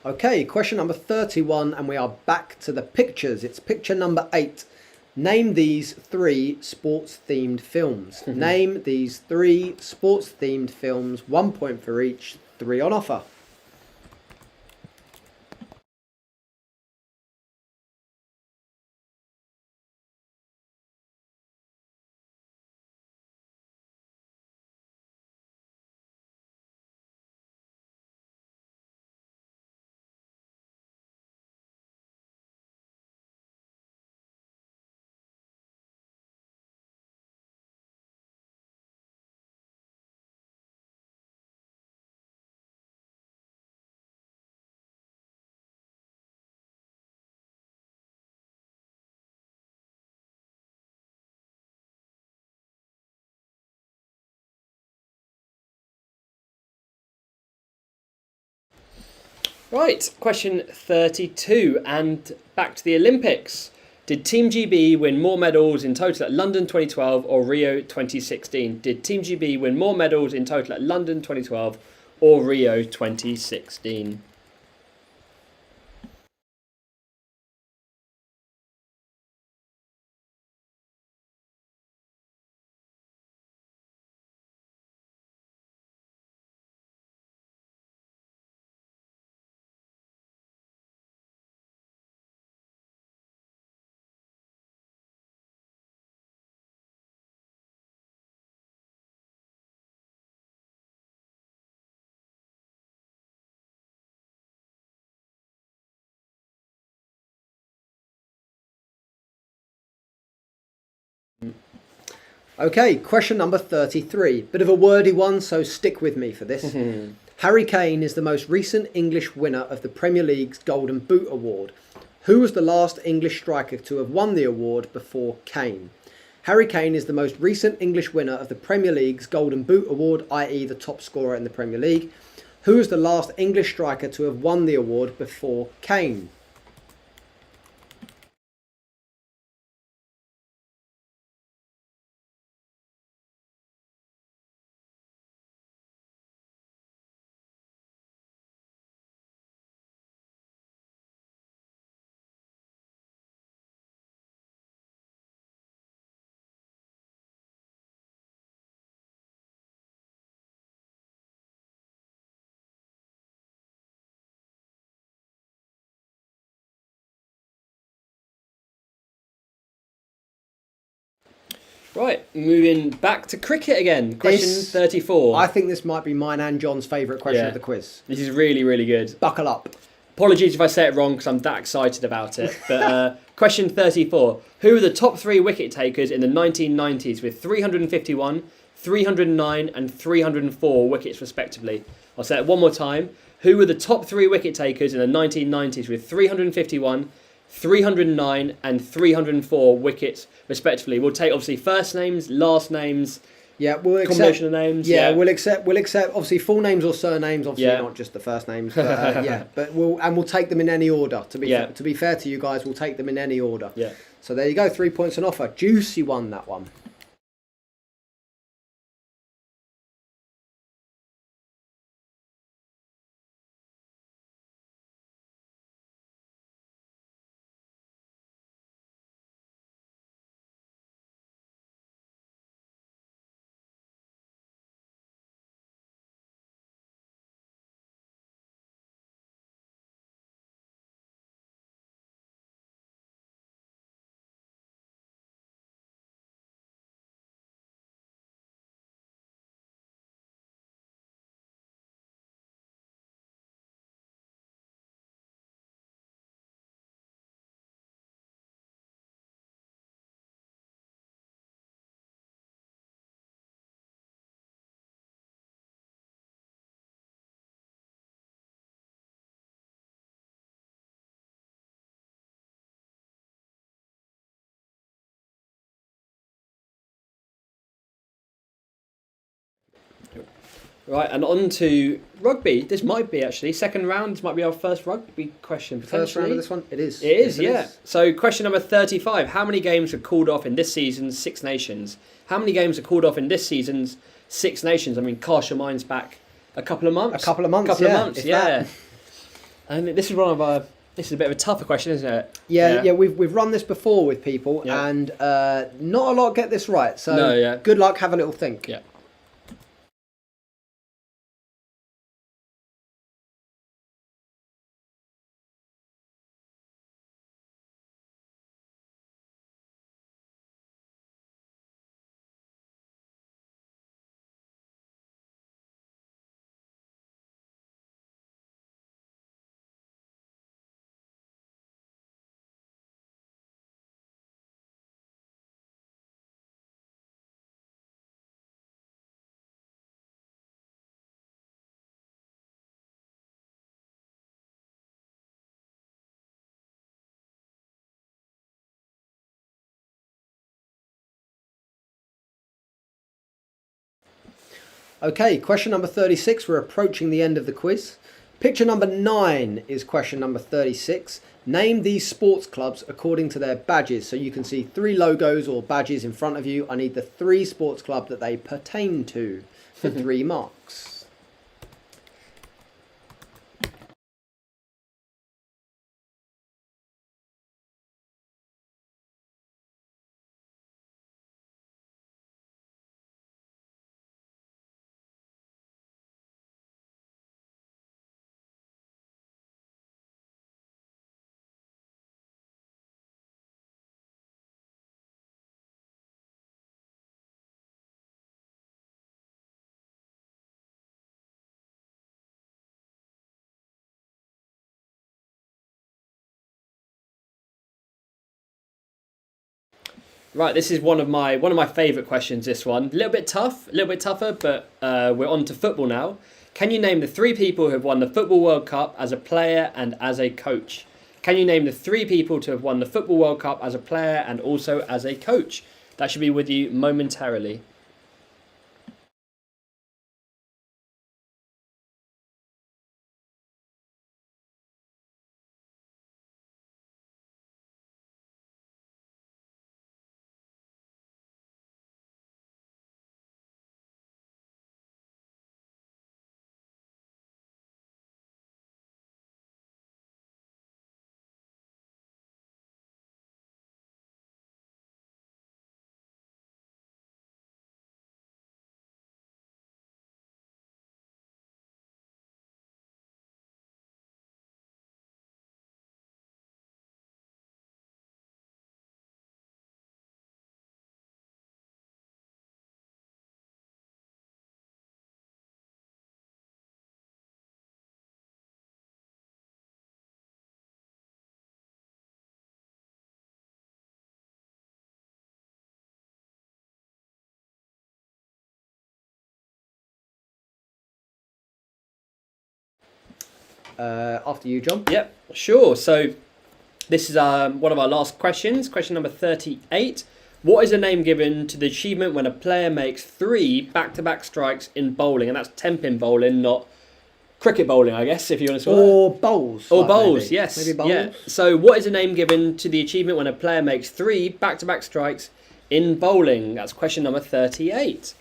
Okay, question number 31, and we are back to the pictures. It's picture number 8. Name these 3 sports-themed films. Name these 3 sports-themed films. 1 point for each. 3 on offer. Right, question 32, and back to the Olympics. Did Team GB win more medals in total at London 2012 or Rio 2016? Did Team GB win more medals in total at London 2012 or Rio 2016? Okay, question number 33. Bit of a wordy one, so stick with me for this. Harry Kane is the most recent English winner of the Premier League's Golden Boot Award. Who was the last English striker to have won the award before Kane? Harry Kane is the most recent English winner of the Premier League's Golden Boot Award, i.e. the top scorer in the Premier League. Who was the last English striker to have won the award before Kane? Right, moving back to cricket again. Question 34. I think this might be mine and John's favourite question of the quiz. This is really, really good. Buckle up. Apologies if I say it wrong because I'm that excited about it. But question 34. Who were the top 3 wicket takers in the 1990s with 351, 309 and 304 wickets respectively? I'll say it one more time. Who were the top 3 wicket takers in the 1990s with 351, 309 and 304 wickets respectively? We'll take obviously first names, last names, combination of names. We'll accept obviously full names or surnames, obviously not just the first names. But but we'll take them in any order. To be fair to you guys, we'll take them in any order. Yeah. So there you go, 3 points on offer. Juicy one, that one. Right, and on to rugby. This might be actually second round. This might be our first rugby question potentially. First round of this one? It is. It is, yeah. So question number 35. How many games are called off in this season's Six Nations? How many games are called off in this season's Six Nations? I mean, cast your minds back a couple of months. A couple of months, yeah. And this is one of our. This is a bit of a tougher question, isn't it? Yeah. We've run this before with people, Yeah. and not a lot get this right. So No, yeah. good luck. Have a little think. Yeah. Okay, question number 36. We're approaching the end of the quiz. Picture number 9 is question number 36. Name these sports clubs according to their badges. So you can see 3 logos or badges in front of you. I need the 3 sports club that they pertain to for 3 marks. Right, this is one of my favourite questions. This one, a little bit tough, a little bit tougher, but we're on to football now. Can you name the 3 people who have won the Football World Cup as a player and as a coach? Can you name the 3 people to have won the Football World Cup as a player and also as a coach? That should be with you momentarily. After you, John. Yep, sure. So this is one of our last questions. Question number 38. What is a name given to the achievement when a player makes 3 back-to-back strikes in bowling? And that's 10-pin bowling, not cricket bowling, I guess, if you want to call it. Or bowls. Or like bowls, maybe. yes. Maybe bowls. Yeah. So what is a name given to the achievement when a player makes 3 back-to-back strikes in bowling? That's question number 38.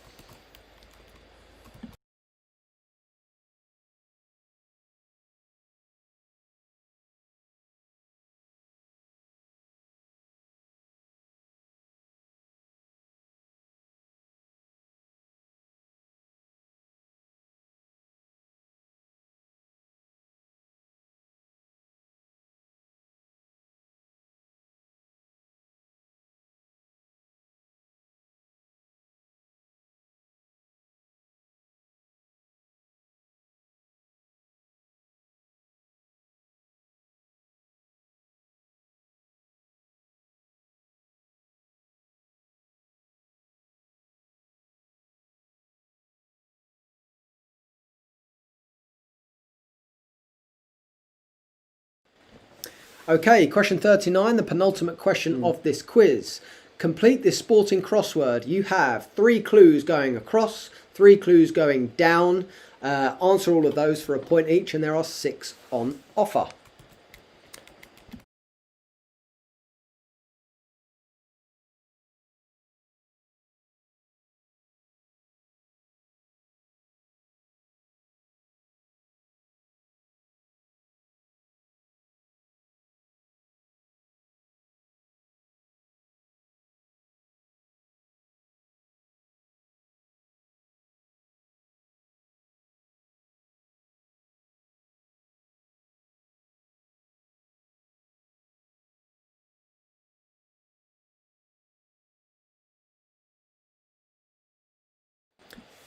Okay, question 39, the penultimate question of this quiz. Complete this sporting crossword. You have 3 clues going across, 3 clues going down. Answer all of those for a point each, and there are 6 on offer.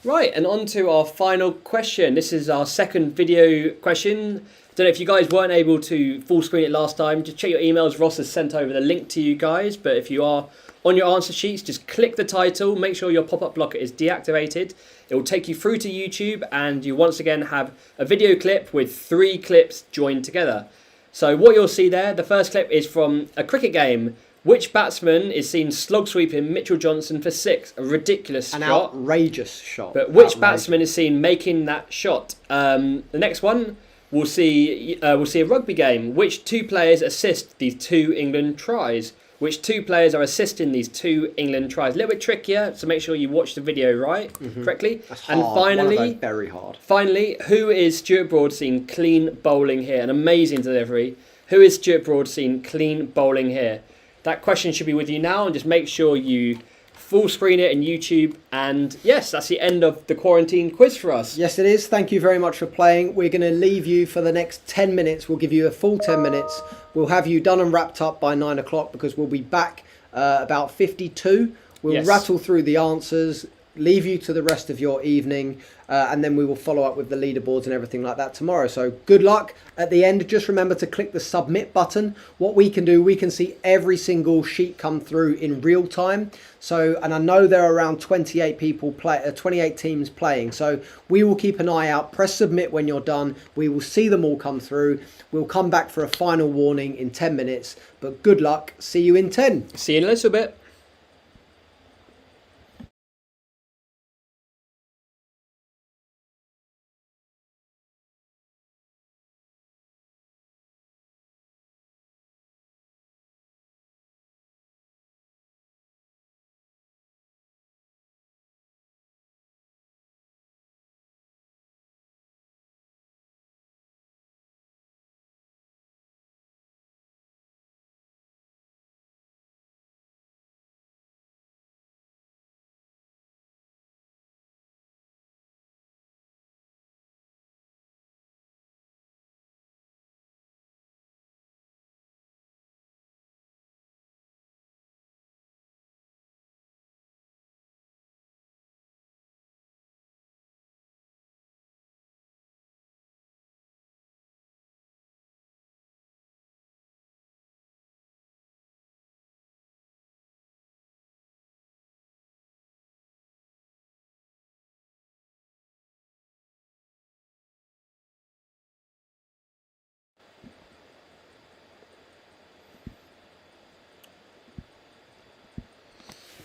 Right, and on to our final question. This is our second video question. Don't know if you guys weren't able to full screen it last time. Just check your emails. Ross has sent over the link to you guys. But if you are on your answer sheets, just click the title. Make sure your pop-up blocker is deactivated. It will take you through to YouTube, and you once again have a video clip with 3 clips joined together. So what you'll see there, the first clip is from a cricket game. Which batsman is seen slog sweeping Mitchell Johnson for 6? A ridiculous shot. An outrageous shot. But which batsman is seen making that shot? The next one, we'll see a rugby game. Which 2 players assist these 2 England tries? Which 2 players are assisting these 2 England tries? A little bit trickier, so make sure you watch the video correctly. That's hard. And finally, one of those very hard. Finally, who is Stuart Broad seen clean bowling here? An amazing delivery. Who is Stuart Broad seen clean bowling here? That question should be with you now, and just make sure you full screen it in YouTube. And yes, that's the end of the quarantine quiz for us. Yes, it is. Thank you very much for playing. We're going to leave you for the next 10 minutes. We'll give you a full 10 minutes. We'll have you done and wrapped up by 9 o'clock because we'll be back about 52. We'll rattle through the answers, leave you to the rest of your evening, and then we will follow up with the leaderboards and everything like that tomorrow. So good luck. At the end, just remember to click the submit button. What we can do, we can see every single sheet come through in real time. So, and I know there are around 28 teams playing. So we will keep an eye out. Press submit when you're done. We will see them all come through. We'll come back for a final warning in 10 minutes. But good luck. See you in 10. See you in a little bit.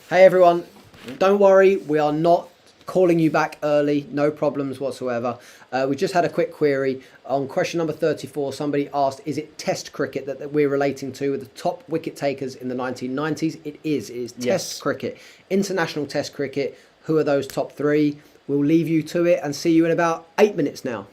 Hey everyone, don't worry, we are not calling you back early, no problems whatsoever. We just had a quick query on question number 34. Somebody asked, is it Test cricket that we're relating to with the top wicket takers in the 1990s? It is Test cricket, international Test cricket. Who are those top 3? We'll leave you to it and see you in about 8 minutes now.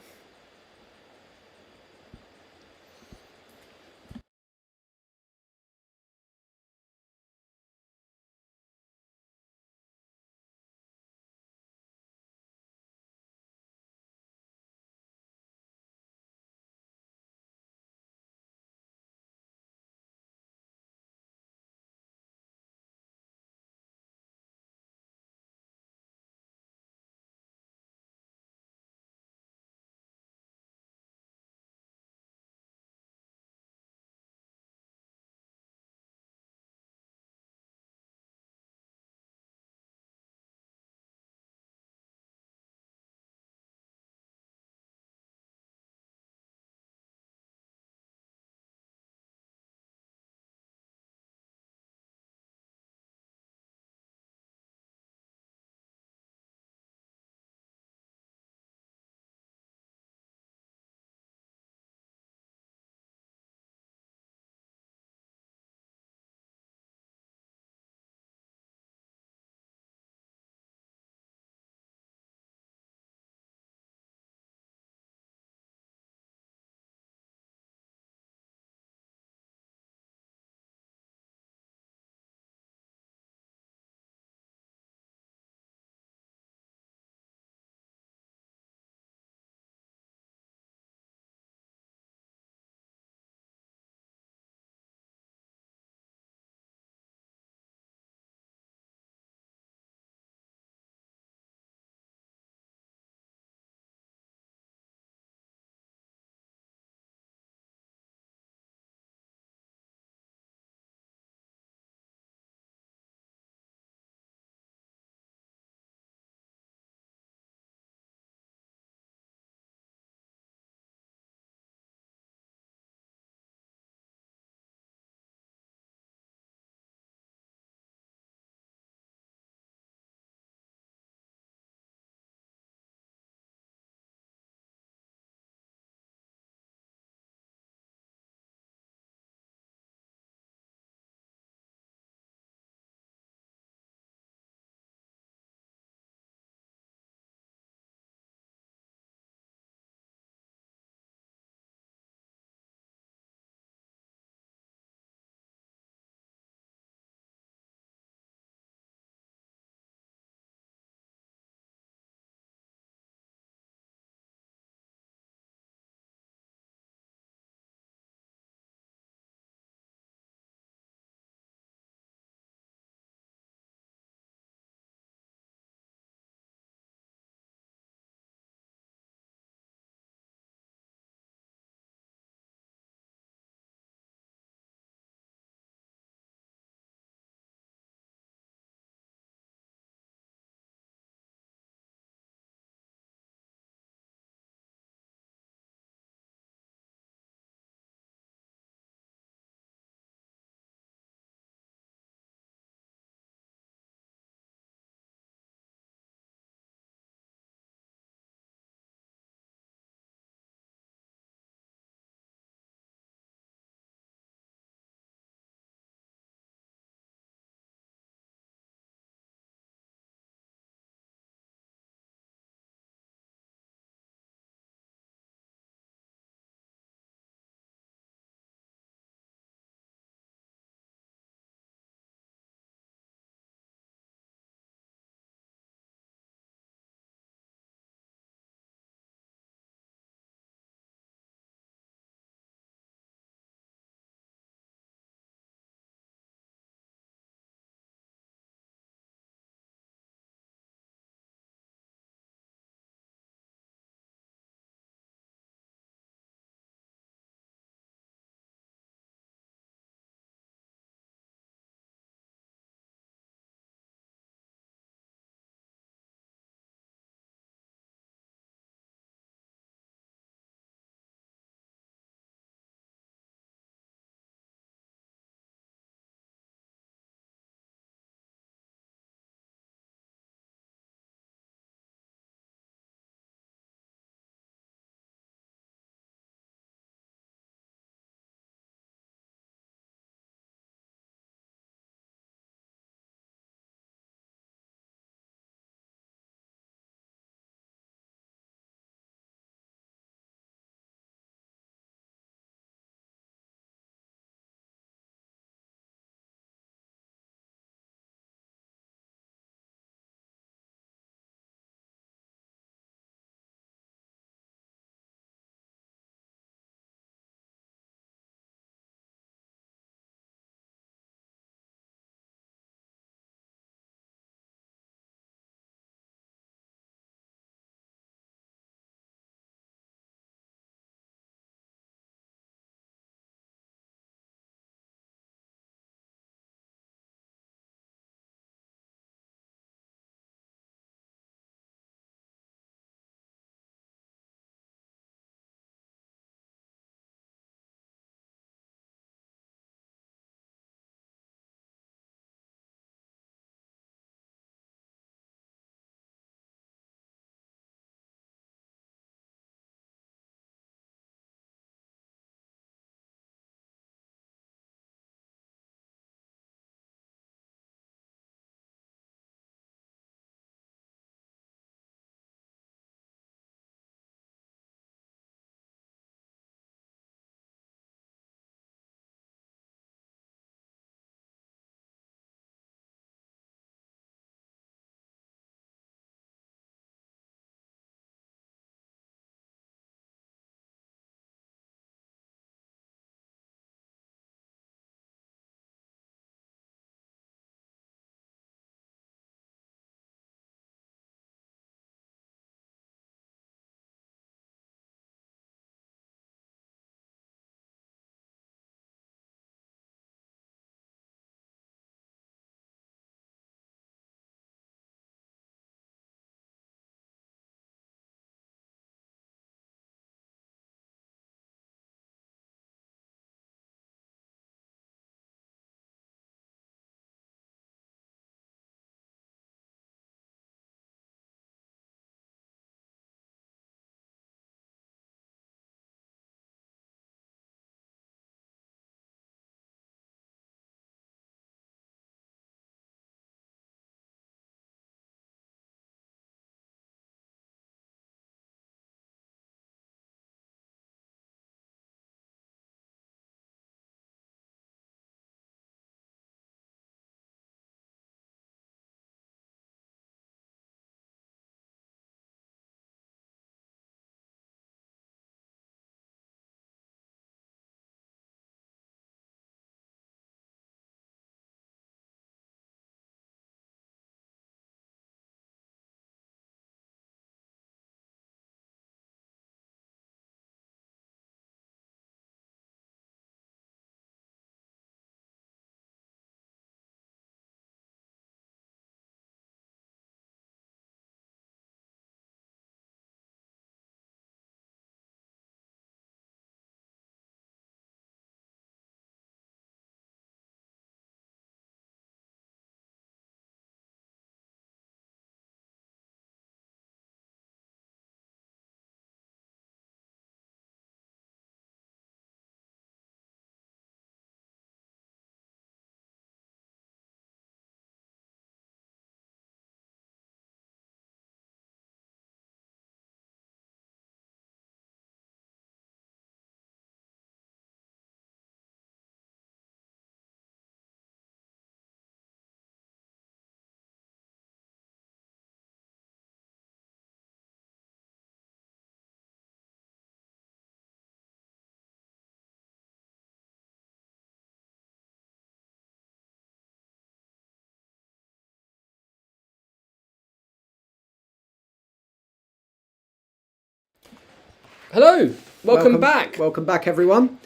Hello, welcome back. Welcome back, everyone.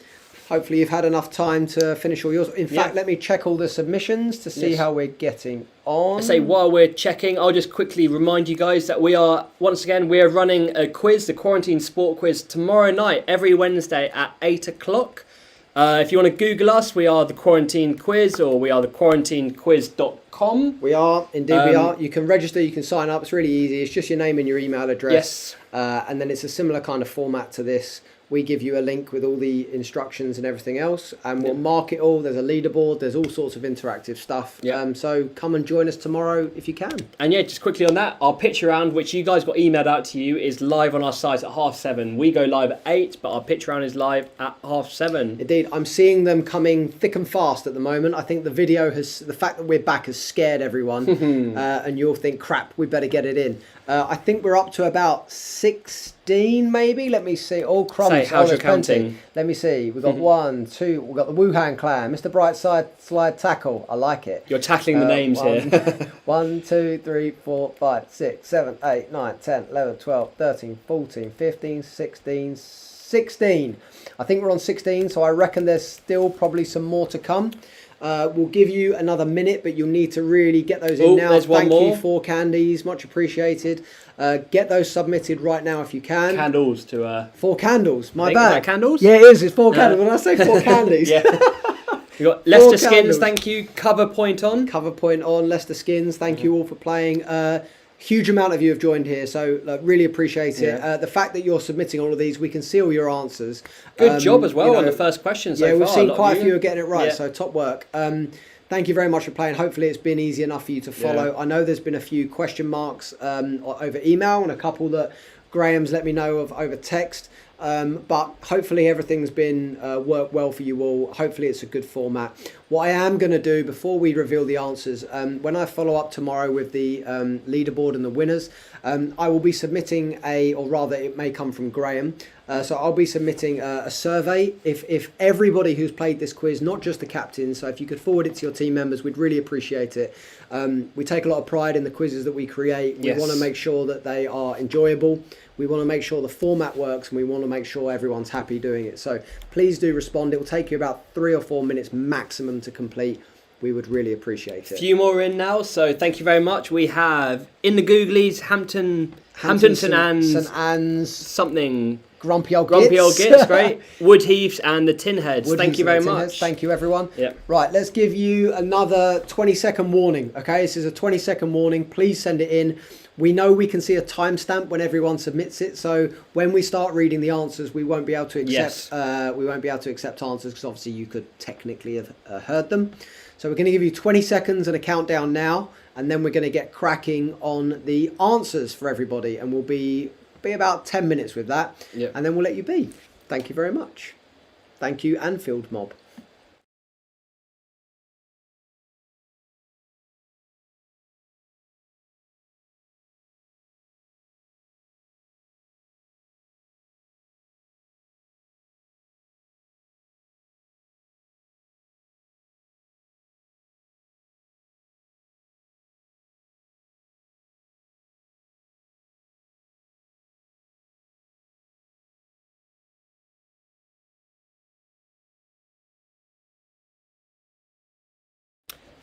Hopefully you've had enough time to finish all yours. In fact, let me check all the submissions to see how we're getting on. I say while we're checking, I'll just quickly remind you guys that we are running a quiz, the Quarantine Sport Quiz, tomorrow night, every Wednesday at 8 o'clock. If you want to Google us, we are the Quarantine Quiz, or we are the quarantinequiz.com. We are, indeed we are. You can register, you can sign up. It's really easy. It's just your name and your email address. Yes. And then it's a similar kind of format to this. We give you a link with all the instructions and everything else, and we'll mark it all. There's a leaderboard. There's all sorts of interactive stuff. So come and join us tomorrow if you can. And yeah, just quickly on that, our pitch round, which you guys got emailed out to you, is live on our site at 7:30. We go live at 8, but our pitch round is live at 7:30. Indeed, I'm seeing them coming thick and fast at the moment. I think the fact that we're back has scared everyone, and you'll think, crap, we better get it in. I think we're up to about 16, maybe. Let me see. All crumbs. Say, how's your counting? Let me see. We've got 1, 2. We've got the Wuhan clan. Mr. Brightside slide tackle. I like it. You're tackling the names here. 1, 2, 3, 4, 5, 6, 7, 8, 9, 10, 11, 12, 13, 14, 15, 16, 16. I think we're on 16, so I reckon there's still probably some more to come. We'll give you another minute, but you'll need to really get those in now. Thank you for candies, much appreciated. Get those submitted right now if you can. Candles to 4 candles. My bad. Is that candles? Yeah, it is. It's 4 candles. When I say 4 candies. Yeah. We got Leicester Skins. Thank you. Cover point on. Leicester Skins. Thank you all for playing. Huge amount of you have joined here, so really appreciate it. The fact that you're submitting all of these, we can see all your answers. Good job as well on the first question so far. Yeah, we've seen quite a few are getting it right, so top work. Thank you very much for playing. Hopefully it's been easy enough for you to follow. I know there's been a few question marks over email and a couple that Graham's let me know of over text. But hopefully everything's been worked well for you all. Hopefully it's a good format. What I am going to do before we reveal the answers, when I follow up tomorrow with the leaderboard and the winners, I will be submitting or rather it may come from Graham. So I'll be submitting a survey. If everybody who's played this quiz, not just the captains, so if you could forward it to your team members, we'd really appreciate it. We take a lot of pride in the quizzes that we create. We want to make sure that they are enjoyable. We want to make sure the format works, and we want to make sure everyone's happy doing it. So please do respond. It will take you about 3 or 4 minutes maximum to complete. We would really appreciate it. A few more in now, so thank you very much. We have in the Googlies, Hampton St Anne's something. Grumpy old Gits, great. Woodheaths and the Tinheads. Thank you very much. Thank you, everyone. Yep. Right, let's give you another 20-second warning. Okay, this is a 20-second warning. Please send it in. We know we can see a timestamp when everyone submits it, so when we start reading the answers, we won't be able to accept. We won't be able to accept answers because obviously you could technically have heard them. So we're going to give you 20 seconds and a countdown now, and then we're going to get cracking on the answers for everybody, and we'll be about 10 minutes with that, and then we'll let you be. Thank you very much. Thank you, Anfield Mob.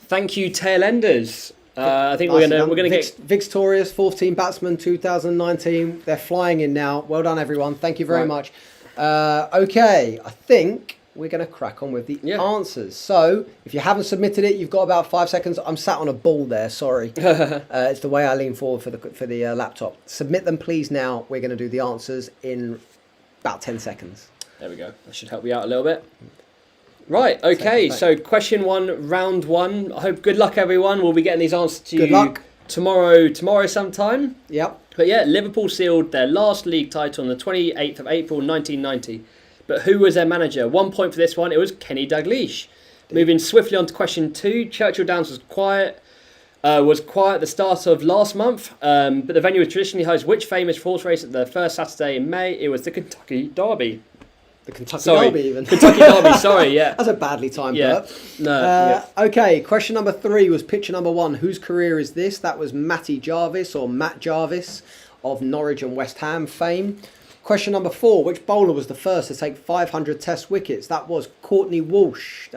Thank you, tailenders. I think we're gonna get victorious 4th team batsman 2019. They're flying in now. Well done, everyone. Thank you very much. Okay, I think we're gonna crack on with the answers. So if you haven't submitted it, you've got about 5 seconds. I'm sat on a ball there. Sorry, it's the way I lean forward for the laptop. Submit them, please. Now we're gonna do the answers in about 10 seconds. There we go. That should help you out a little bit. Right, okay, so question 1, round 1. I hope good luck, everyone. We'll be getting these answers to you tomorrow sometime. Yep. But yeah, Liverpool sealed their last league title on the 28th of April 1990. But who was their manager? 1 point for this one. It was Kenny Dalglish. Moving swiftly on to question 2. Churchill Downs was quiet at the start of last month, but the venue was traditionally host which famous horse race at the first Saturday in May? It was the Kentucky Derby. The Kentucky Derby, even. Kentucky Derby, sorry, yeah. That's a badly timed burp. No. Okay, question number 3 was picture number 1. Whose career is this? That was Matty Jarvis, or Matt Jarvis, of Norwich and West Ham fame. Question number 4. Which bowler was the first to take 500 Test wickets? That was Courtney Walsh.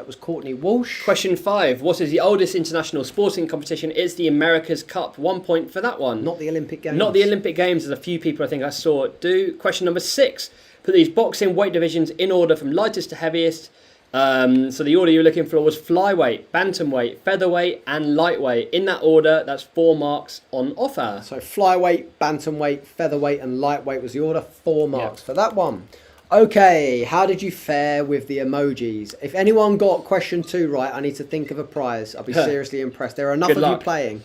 Question 5. What is the oldest international sporting competition? It's the America's Cup. 1 point for that one. Not the Olympic Games. Not the Olympic Games, as a few people I think I saw do. Question number 6. Put these boxing weight divisions in order from lightest to heaviest. So the order you were looking for was flyweight, bantamweight, featherweight and lightweight. In that order, that's 4 marks on offer. So flyweight, bantamweight, featherweight and lightweight was the order. 4 marks for that one. Okay, how did you fare with the emojis? If anyone got question 2 right, I need to think of a prize. I'll be seriously impressed. There are enough of you playing.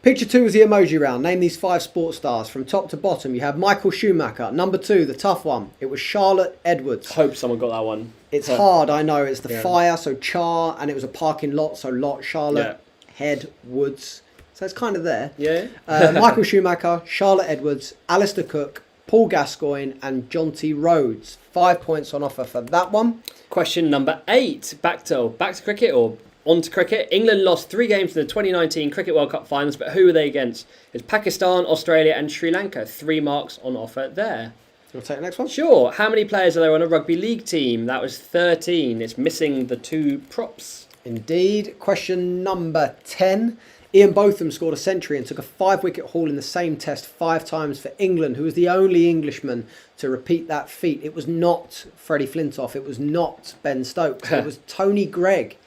Picture 2 was the emoji round. Name these 5 sports stars. From top to bottom, you have Michael Schumacher. Number 2, the tough one. It was Charlotte Edwards. Hope someone got that one. It's hard, I know. It's the fire, so Char, and it was a parking lot, so lot, Charlotte, Head, Woods. So it's kind of there. Yeah. Michael Schumacher, Charlotte Edwards, Alistair Cook, Paul Gascoigne, and Jonty Rhodes. 5 points on offer for that one. Question number 8. Back to cricket or on to cricket. England lost 3 games in the 2019 Cricket World Cup finals, but who were they against? It's Pakistan, Australia, and Sri Lanka. 3 marks on offer there. You want to take the next one? Sure. How many players are there on a rugby league team? That was 13. It's missing the 2 props. Indeed. Question number 10. Ian Botham scored a century and took a 5-wicket haul in the same test 5 times for England, who was the only Englishman to repeat that feat. It was not Freddie Flintoff. It was not Ben Stokes. It was Tony Gregg.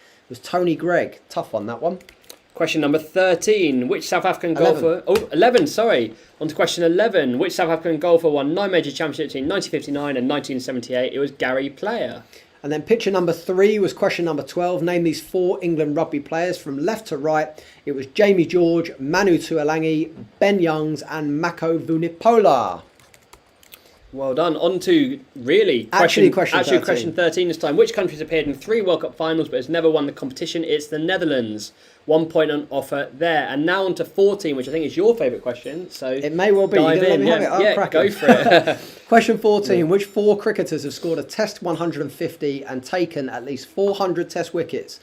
Tough one, that one. Question number 13. Which South African golfer... 11, sorry. On to question 11. Which South African golfer won 9 major championships in 1959 and 1978? It was Gary Player. And then picture number 3 was question number 12. Name these 4 England rugby players from left to right. It was Jamie George, Manu Tuolangi, Ben Youngs and Mako Vunipola. Well done. On to question 13 this time. Which country's appeared in 3 World Cup finals but has never won the competition? It's the Netherlands. 1 point on offer there. And now on to 14, which I think is your favourite question. So it may well be. Dive in. Go for it. Question 14. Which 4 cricketers have scored a Test 150 and taken at least 400 Test wickets?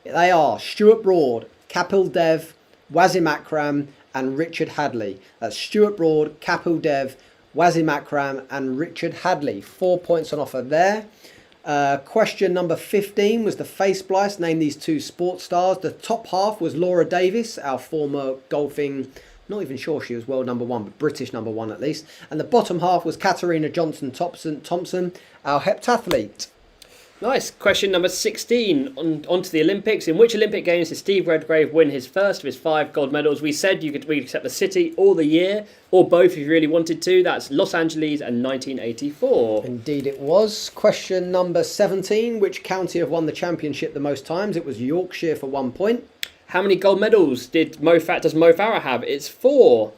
They are Stuart Broad, Kapil Dev, Wasim Akram and Richard Hadley. That's Stuart Broad, Kapil Dev, Wasim Akram and Richard Hadley. 4 points on offer there. Question number 15 was the face splice. Name these 2 sports stars. The top half was Laura Davis, our former golfing, not even sure she was world number 1, but British number 1 at least. And the bottom half was Katarina Johnson-Thompson, our heptathlete. Nice. Question number 16. On to the Olympics. In which Olympic Games did Steve Redgrave win his first of his 5 gold medals? We said we could accept the city or the year, or both if you really wanted to. That's Los Angeles and 1984. Indeed it was. Question number 17. Which county have won the championship the most times? It was Yorkshire for 1 point. How many gold medals does Mo Farah have? It's 4.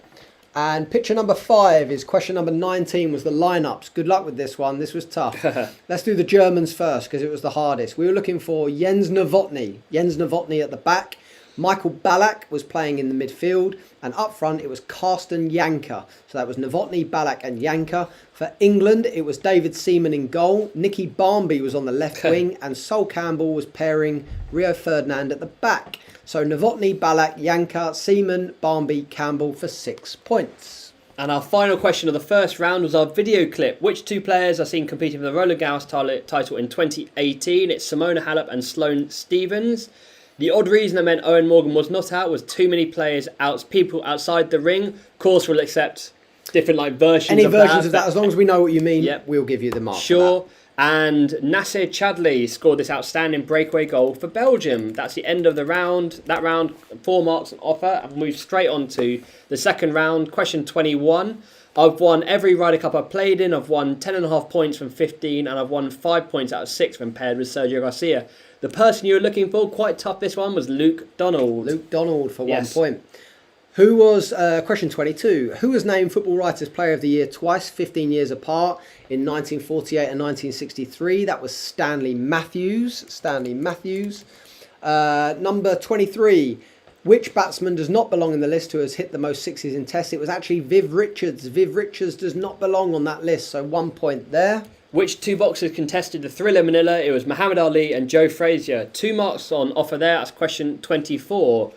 And picture number 5 is question number 19 was the lineups. Good luck with this one. This was tough. Let's do the Germans first because it was the hardest. We were looking for Jens Novotny. Jens Novotny at the back. Michael Ballack was playing in the midfield. And up front it was Carsten Janker. So that was Novotny, Ballack and Janker. For England it was David Seaman in goal. Nicky Barmby was on the left wing. And Sol Campbell was pairing Rio Ferdinand at the back. So Novotny, Ballack, Janker, Seaman, Barmby, Campbell for 6 points. And our final question of the first round was our video clip. Which 2 players are seen competing for the Roland Garros title in 2018? It's Simona Halep and Sloane Stephens. The odd reason I meant Owen Morgan was not out was too many people outside the ring. Of course, we'll accept different versions of that. Any versions of that, as long as we know what you mean, we'll give you the mark. Sure. And Nasser Chadli scored this outstanding breakaway goal for Belgium. That's the end of the round. That round, 4 marks on offer. And move straight on to the second round. Question 21. I've won every Ryder Cup I've played in. I've won 10.5 points from 15. And I've won 5 points out of 6 when paired with Sergio Garcia. The person you were looking for, quite tough this one, was Luke Donald. Luke Donald for 1 point. Who was, question 22, who was named Football Writers Player of the Year twice, 15 years apart, in 1948 and 1963? That was Stanley Matthews. Number 23, which batsman does not belong in the list who has hit the most sixes in tests? It was actually Viv Richards. Viv Richards does not belong on that list, so 1 point there. Which 2 boxers contested the Thriller Manila? It was Muhammad Ali and Joe Frazier. 2 marks on offer there. That's question 24.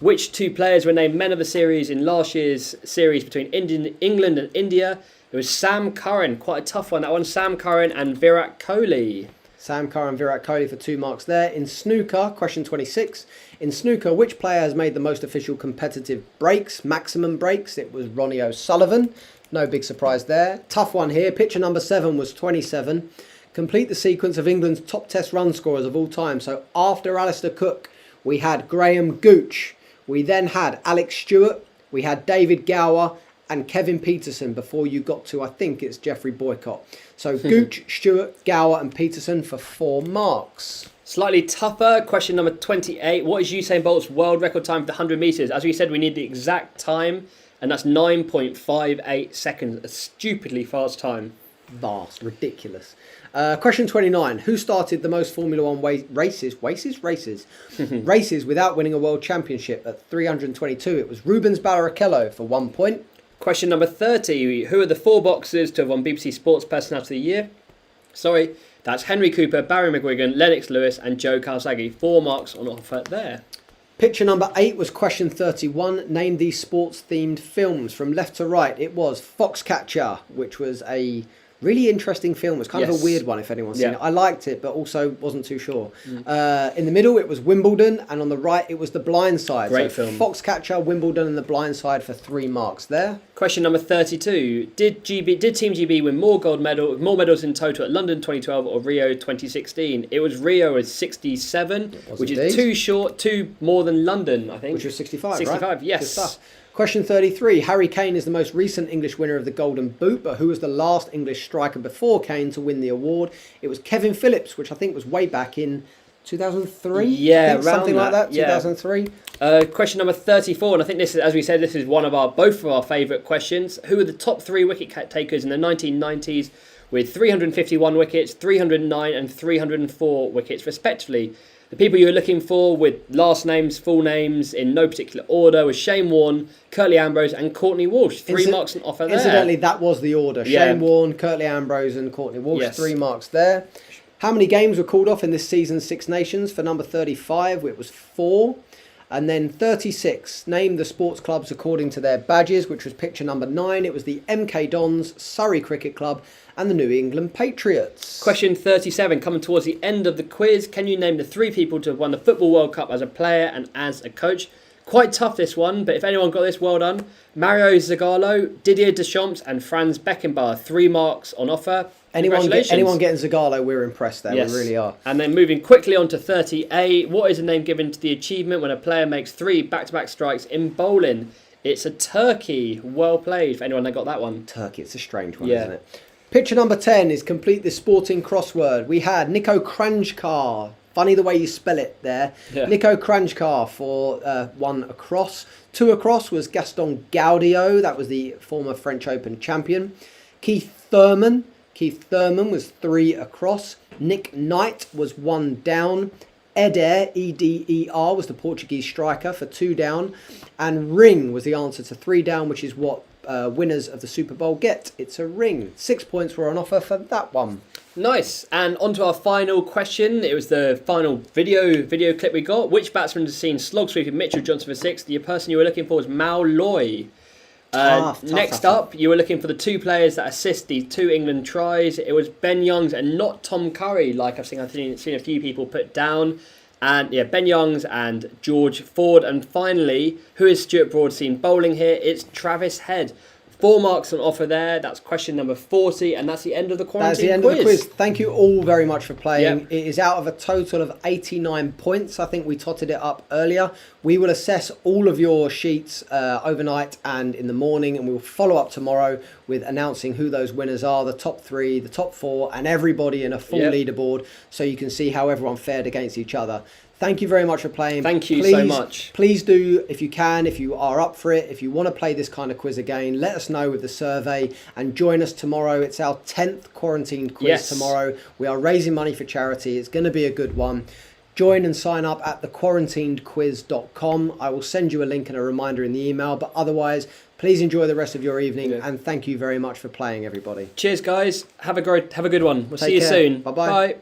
Which two players were named Men of the Series in last year's series between England and India? It was Sam Curran. Quite a tough one, that one. Sam Curran and Virat Kohli. Sam Curran and Virat Kohli for 2 marks there. In snooker, question 26. In snooker, which player has made the most official competitive breaks, maximum breaks? It was Ronnie O'Sullivan. No big surprise there. Tough one here. Picture number 7 was 27. Complete the sequence of England's top test run scorers of all time. So after Alistair Cook, we had Graham Gooch. We then had Alex Stewart. We had David Gower and Kevin Peterson before you got to, I think it's Jeffrey Boycott. So Gooch, Stewart, Gower and Peterson for 4 marks. Slightly tougher, question number 28. What is Usain Bolt's world record time for the 100 metres? As we said, we need the exact time, and that's 9.58 seconds. A stupidly fast time. Vast, ridiculous. Question 29. Who started the most Formula One races without winning a world championship at 322? It was Rubens Barrichello for 1 point. Question number 30. Who are the 4 boxers to have won BBC Sports Personality of the Year? Sorry, that's Henry Cooper, Barry McGuigan, Lennox Lewis and Joe Kawasaki. 4 marks on offer there. Picture number 8 was question 31. Name these sports-themed films. From left to right, it was Foxcatcher, which was a really interesting film. It was kind of a weird one, if anyone's seen it. I liked it, but also wasn't too sure. In the middle, it was Wimbledon, and on the right, it was The Blind Side. Great film. Foxcatcher, Wimbledon, and The Blind Side for 3 marks there. Question number 32. Did Team GB win more medals in total at London 2012 or Rio 2016? It was Rio with 67, which is 2 short, 2 more than London, I think. Which was 65, 65, right? yes. Good stuff. Question 33. Harry Kane is the most recent English winner of the Golden Boot, but who was the last English striker before Kane to win the award? It was Kevin Phillips, which I think was way back in 2003? Yeah, around something like that, 2003. Question number 34, and I think this is, as we said, this is both of our favourite questions. Who are the top 3 wicket takers in the 1990s with 351 wickets, 309 and 304 wickets respectively? The people you were looking for with last names, full names, in no particular order, was Shane Warne, Curtly Ambrose and Courtney Walsh. 3 marks on offer there. Incidentally, that was the order. Yeah. Shane Warne, Curtly Ambrose and Courtney Walsh. Yes. 3 marks there. How many games were called off in this season's Six Nations? For number 35, it was 4. And then 36, name the sports clubs according to their badges, which was picture number 9. It was the MK Dons, Surrey Cricket Club and the New England Patriots. Question 37, coming towards the end of the quiz. Can you name the 3 people to have won the Football World Cup as a player and as a coach? Quite tough, this one, but if anyone got this, well done. Mario Zagallo, Didier Deschamps and Franz Beckenbauer. 3 marks on offer. Anyone getting Zagallo, we're impressed there. Yes. We really are. And then moving quickly on to 30A. What is the name given to the achievement when a player makes 3 back-to-back strikes in bowling? It's a turkey. Well played, if anyone that got that one. Turkey, it's a strange one, isn't it? Picture number 10 is complete this sporting crossword. We had Nico Kranjkar. Funny the way you spell it there. Yeah. Nico Kranjkar for 1 across. 2 across was Gaston Gaudio. That was the former French Open champion. Keith Thurman was 3 across. Nick Knight was 1 down. Eder, E-D-E-R, was the Portuguese striker for 2 down. And ring was the answer to 3 down, which is what winners of the Super Bowl get. It's a ring. 6 points were on offer for that one. Nice. And on to our final question. It was the final video clip we got. Which batsman has seen slog sweeping Mitchell Johnson for 6? The person you were looking for was Mal Loy. Next up, you were looking for the 2 players that assist these 2 England tries. It was Ben Youngs and not Tom Curry, like I've seen a few people put down. And yeah, Ben Youngs and George Ford. And finally, who is Stuart Broad seen bowling here? It's Travis Head. 4 marks on offer there. That's question number 40, and that's the end of the quarantine quiz. Thank you all very much for playing. Yep. It is out of a total of 89 points. I think we totted it up earlier. We will assess all of your sheets overnight and in the morning, and we will follow up tomorrow with announcing who those winners are, the top 3, the top 4, and everybody in a full leaderboard, so you can see how everyone fared against each other. Thank you very much for playing. Thank you so much. Please do, if you can, if you are up for it, if you want to play this kind of quiz again, let us know with the survey and join us tomorrow. It's our 10th quarantine quiz tomorrow. We are raising money for charity. It's going to be a good one. Join and sign up at thequarantinedquiz.com. I will send you a link and a reminder in the email, but otherwise, please enjoy the rest of your evening and thank you very much for playing, everybody. Cheers, guys. Have a good one. We'll see you soon. Bye-bye. Bye.